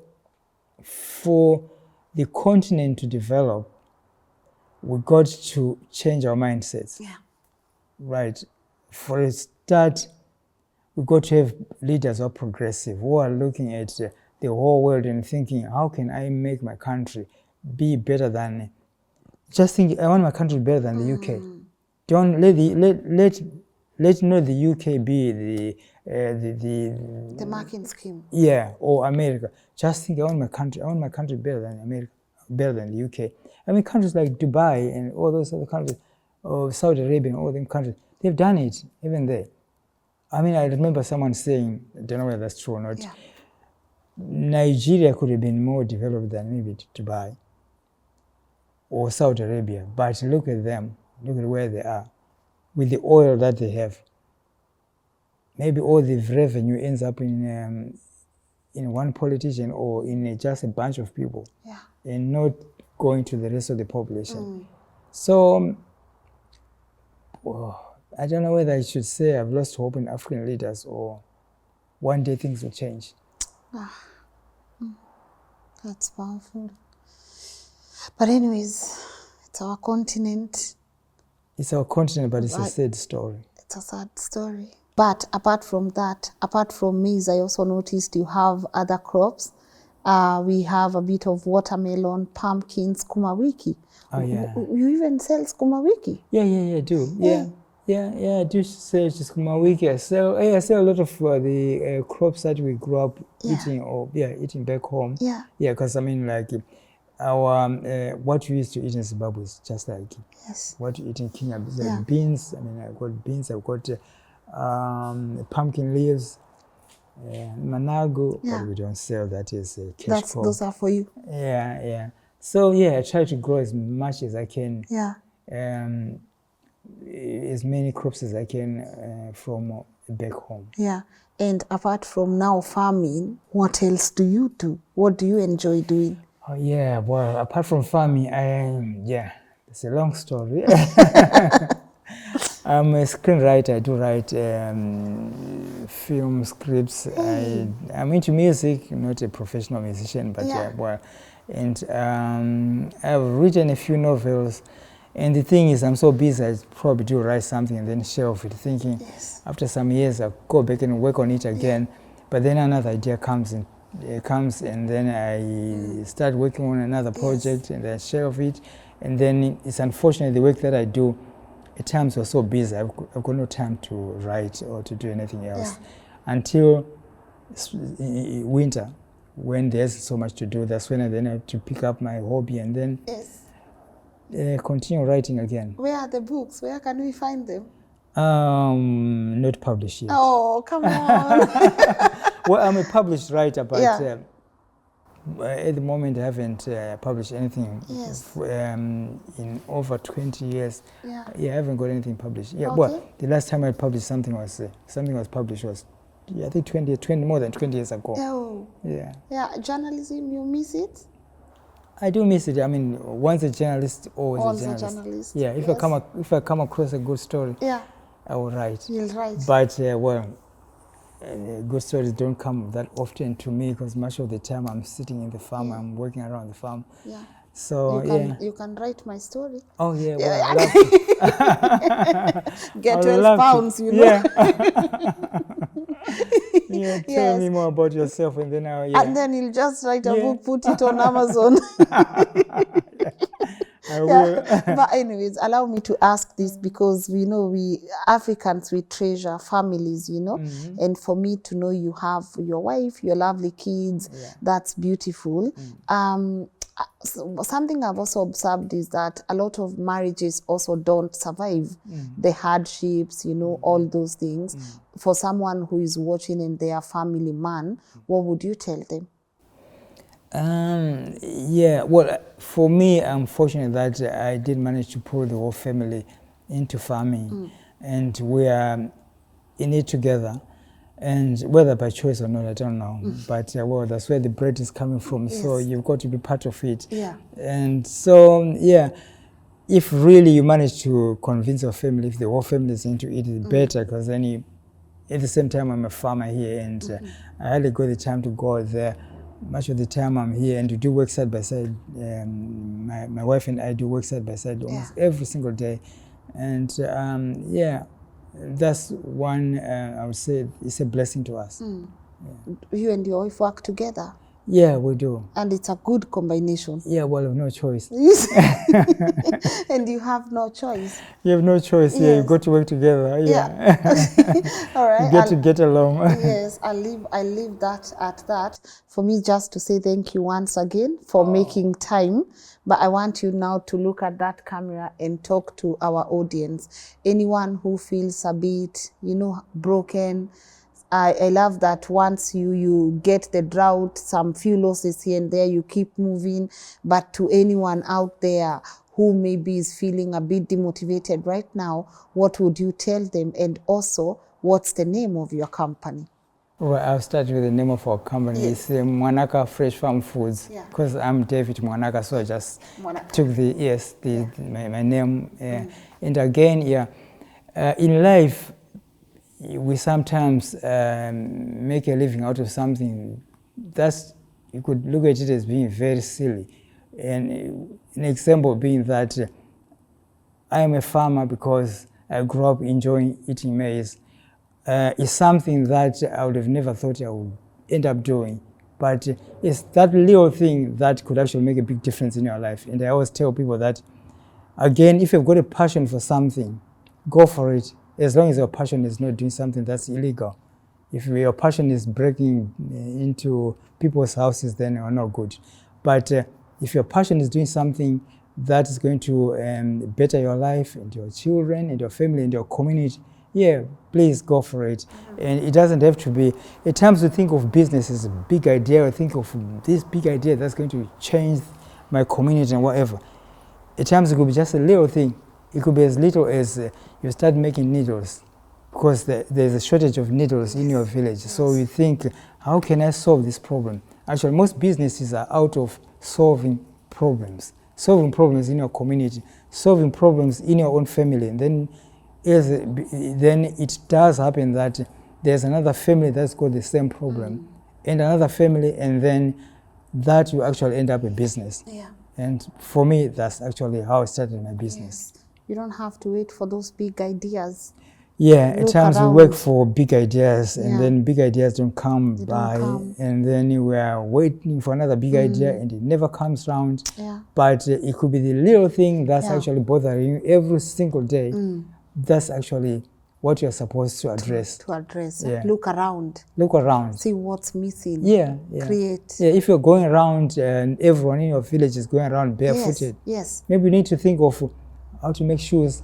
for the continent to develop, we got to change our mindsets. Yeah. Right. For a start, we got to have leaders who are progressive, who are looking at the whole world and thinking, how can I make my country be better than, just think, I want my country better than the UK. Don't let not the UK be The marking scheme. yeah, or America. Just think, I want my country better than America, better than the UK. I mean, countries like Dubai and all those other countries, or Saudi Arabia and all them countries, they've done it, even there. I mean, I remember someone saying, I don't know whether that's true or not, Yeah. Nigeria could have been more developed than maybe Dubai or Saudi Arabia, but look at them, look at where they are, with the oil that they have. Maybe all the revenue ends up in one politician or in just a bunch of people, Yeah. and not going to the rest of the population. So, I don't know whether I should say I've lost hope in African leaders or one day things will change. That's powerful. But anyways, it's our continent. It's our continent, but it's a Right. sad story. It's a sad story. But apart from that, apart from maize, I also noticed you have other crops. We have a bit of watermelon, pumpkins, sukuma wiki. Oh, yeah. You even sell sukuma wiki? Yeah, I do. Yeah, I do sell sukuma wiki. I sell a lot of the crops that we grew up eating back home. Yeah. Yeah, because I mean, like our what we used to eat in Zimbabwe is just like Yes. what you eat in Kenya. It's like Yeah. beans. I mean, I've got beans. I've got pumpkin leaves, manago. Yeah. But we don't sell that as a cash crop. Those are for you. Yeah. So yeah, I try to grow as much as I can. Yeah. As many crops as I can from back home. Yeah. And apart from now farming, what else do you do? What do you enjoy doing? Oh yeah, well, apart from farming, it's a long story. I'm a screenwriter. I do write film scripts. I'm into music, not a professional musician, but I've written a few novels. And the thing is, I'm so busy, I probably do write something and then shelve it, thinking after some years I'll go back and work on it again. But then another idea comes and then I start working on another project and I shelve it. And then it's unfortunate the work that I do, at times we're so busy, I've got no time to write or to do anything else. Until winter, when there's so much to do, that's when I then have to pick up my hobby and then continue writing again. Where are the books? Where can we find them? Not published yet. Oh, come on. Well, I'm a published writer, but Yeah. At the moment I haven't published anything. Yes. In over 20 years. Yeah. I haven't got anything published. Yeah, Okay. well, the last time I published something was published was, I think more than 20 years ago. Oh. Yeah. Yeah, journalism, you miss it? I do miss it. I mean, once a journalist, always Always a a journalist. journalist, Yeah, if yes. I come across a good story, Yeah, I will write. you'll write. But good stories don't come that often to me because much of the time I'm sitting in the farm, I'm working around the farm. Yeah. So You can write my story. Oh yeah, Yeah. well, I love to. Get I 12 love to. pounds, you know. Yeah. Tell Yes. me more about yourself, and then And then you'll just write a Yeah. book, put it on Amazon. I will. But anyways, allow me to ask this because we know we Africans, we treasure families, you know. And for me to know you have your wife, your lovely kids, that's beautiful. Something I've also observed is that a lot of marriages also don't survive the hardships, you know, all those things. For someone who is watching and they are family man, what would you tell them? Yeah, well, for me, I'm fortunate that I did manage to pull the whole family into farming, and we are in it together. And whether by choice or not, I don't know. But well, that's where the bread is coming from. Yes. So you've got to be part of it. Yeah. And so, yeah, if really you manage to convince your family, if the whole family is into it, it's better, because then you, at the same time, I'm a farmer here, and I hardly got the time to go out there. Much of the time I'm here, and we do work side by side. My wife and I do work side by side almost every single day. And yeah, that's one, I would say, it's a blessing to us. You and your wife work together? Yeah, we do. And it's a good combination. Yeah, well, no choice. And you have no choice. You have no choice. Yeah, you got to work together. Yeah. All right. You get to get along. Yes, I leave that at that. For me, just to say thank you once again for making time. But I want you now to look at that camera and talk to our audience. Anyone who feels a bit, you know, broken. I love that once you get the drought, some few losses here and there, you keep moving. But to anyone out there who maybe is feeling a bit demotivated right now, what would you tell them? And also, what's the name of your company? Well, I'll start with the name of our company. It's Mwanaka Fresh Farm Foods. Because I'm David Mwanaka, so I just took my name. And again, in life, we sometimes make a living out of something that's, you could look at it as being very silly. And an example being that I am a farmer because I grew up enjoying eating maize. It's something that I would have never thought I would end up doing. But it's that little thing that could actually make a big difference in your life. And I always tell people that, again, if you've got a passion for something, go for it. As long as your passion is not doing something that's illegal. If your passion is breaking into people's houses, then you're not good. But if your passion is doing something that is going to better your life and your children and your family and your community, yeah, please go for it. And it doesn't have to be, at times we think of business as a big idea, or think of this big idea that's going to change my community and whatever. At times it could be just a little thing. It could be as little as you start making needles, because there's a shortage of needles in your village. So you think, how can I solve this problem? Actually, most businesses are out of solving problems in your community, solving problems in your own family. And then it does happen that there's another family that's got the same problem, and another family, and then that will actually end up a business. Yeah. And for me, that's actually how I started my business. Yes. You don't have to wait for those big ideas. Yeah, at times around. we work for big ideas, and then big ideas don't come by, and then we are waiting for another big idea, and it never comes around. Yeah. But it could be the little thing that's actually bothering you every single day. That's actually what you're supposed to address. Yeah. Look around. Look around. See what's missing. Yeah. Create. Yeah, if you're going around and everyone in your village is going around barefooted, maybe you need to think of how to make shoes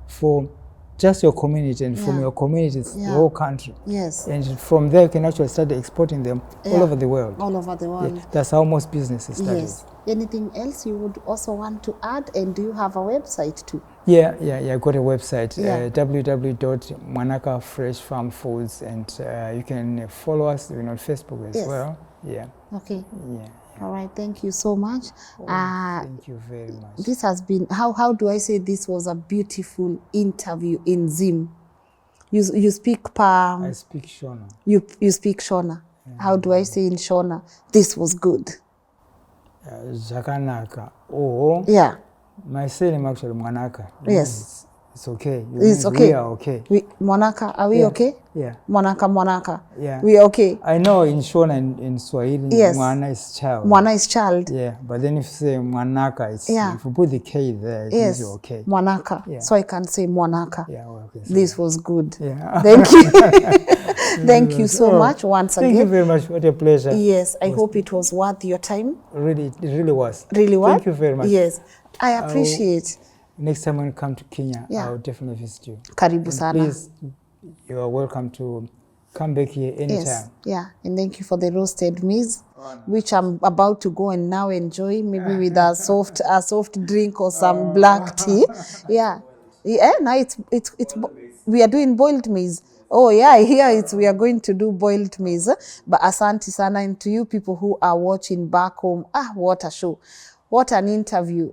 for just your community, and from your community, the whole country. Yes. And from there, you can actually start exporting them all over the world. All over the world. Yeah, that's how most businesses start. Yes. Anything else you would also want to add? And do you have a website too? Yeah, I got a website, www.Mwanaka Fresh Farm Foods, and you can follow us on Facebook as well. Yeah. Okay. Yeah. All right, thank you so much. Thank you very much. This has been, how do I say, this was a beautiful interview in Zim. You speak I speak Shona. You speak Shona. How do I say in Shona? This was good. Zakanaka. Oh. Yeah. My surname actually Mwanaka. Yes. It's okay. It's okay. We are okay. Mwanaka, are we Yeah. okay? Yeah. Mwanaka. Yeah. We are okay. I know in Shona and in Swahili, Yes. Mwana is child. Mwana is child. Yeah, but then if you say Mwanaka, it's, Yeah. if you put the K there, it means Yes. you're okay. Mwanaka. Yeah. So I can say Mwanaka. Yeah, well, okay, so This was good. Yeah. Thank you. Thank you so much once again. Thank you very much. What a pleasure. Yes, I hope it was worth your time. Really, it really was. Really was? Thank you very much. Yes, I appreciate. Next time when you come to Kenya, Yeah. I'll definitely visit you. Karibu And sana. please, you are welcome to come back here anytime. Yes, yeah, and thank you for the roasted maize, which I'm about to go and now enjoy, maybe with a soft drink or some black tea. Yeah, yeah. Now it's we are doing boiled maize. Oh yeah, here we are going to do boiled maize. But asante sana, and to you people who are watching back home, what a show. What an interview.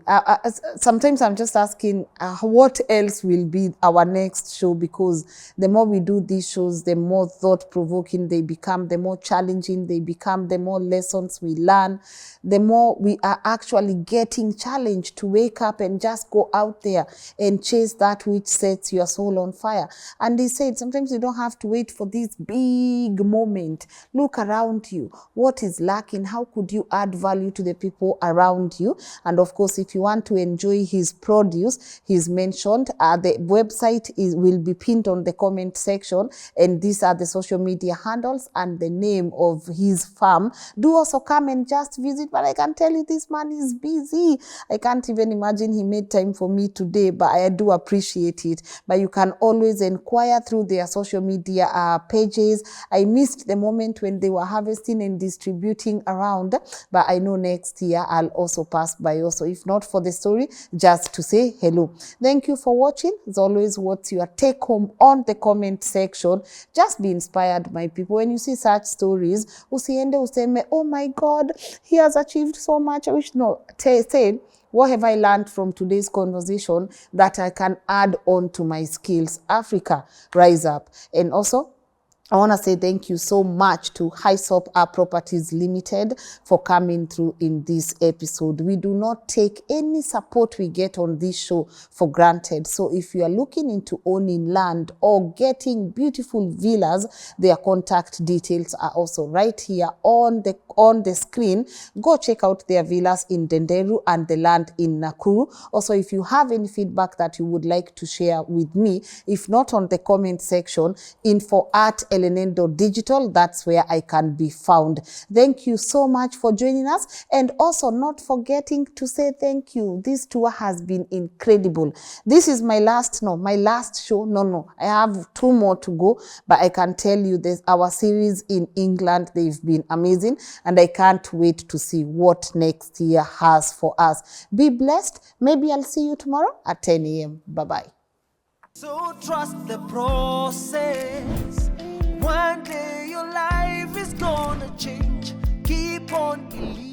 Sometimes I'm just asking what else will be our next show, because the more we do these shows, the more thought-provoking they become, the more challenging they become, the more lessons we learn, the more we are actually getting challenged to wake up and just go out there and chase that which sets your soul on fire. And they said sometimes you don't have to wait for this big moment. Look around you. What is lacking? How could you add value to the people around you? And of course, if you want to enjoy his produce, he's mentioned the website will be pinned on the comment section, and these are the social media handles and the name of his farm. Do also come and just visit, but I can tell you this man is busy. I can't even imagine he made time for me today, but I do appreciate it. But you can always inquire through their social media pages. I missed the moment when they were harvesting and distributing around, but I know next year I'll also pass by also, if not for the story, just to say hello. Thank you for watching. As always, what's your take home on the comment section? Just be inspired, my people. When you see such stories, usiende useme, oh my God, he has achieved so much. I wish, no, say, what have I learned from today's conversation that I can add on to my skills? Africa, rise up. And also, I want to say thank you so much to Hyssop Properties Limited for coming through in this episode. We do not take any support we get on this show for granted. So if you are looking into owning land or getting beautiful villas, their contact details are also right here on the screen. Go check out their villas in Denderu and the land in Nakuru. Also, if you have any feedback that you would like to share with me, if not on the comment section, info@lnn.digital, that's where I can be found. Thank you so much for joining us, and also not forgetting to say thank you. This tour has been incredible. This is my last show. No, I have 2 more to go, but I can tell you this, our series in England, they've been amazing, and I can't wait to see what next year has for us. Be blessed. Maybe I'll see you tomorrow at 10 a.m. Bye-bye. So trust the process. One day your life is gonna change. Keep on believing.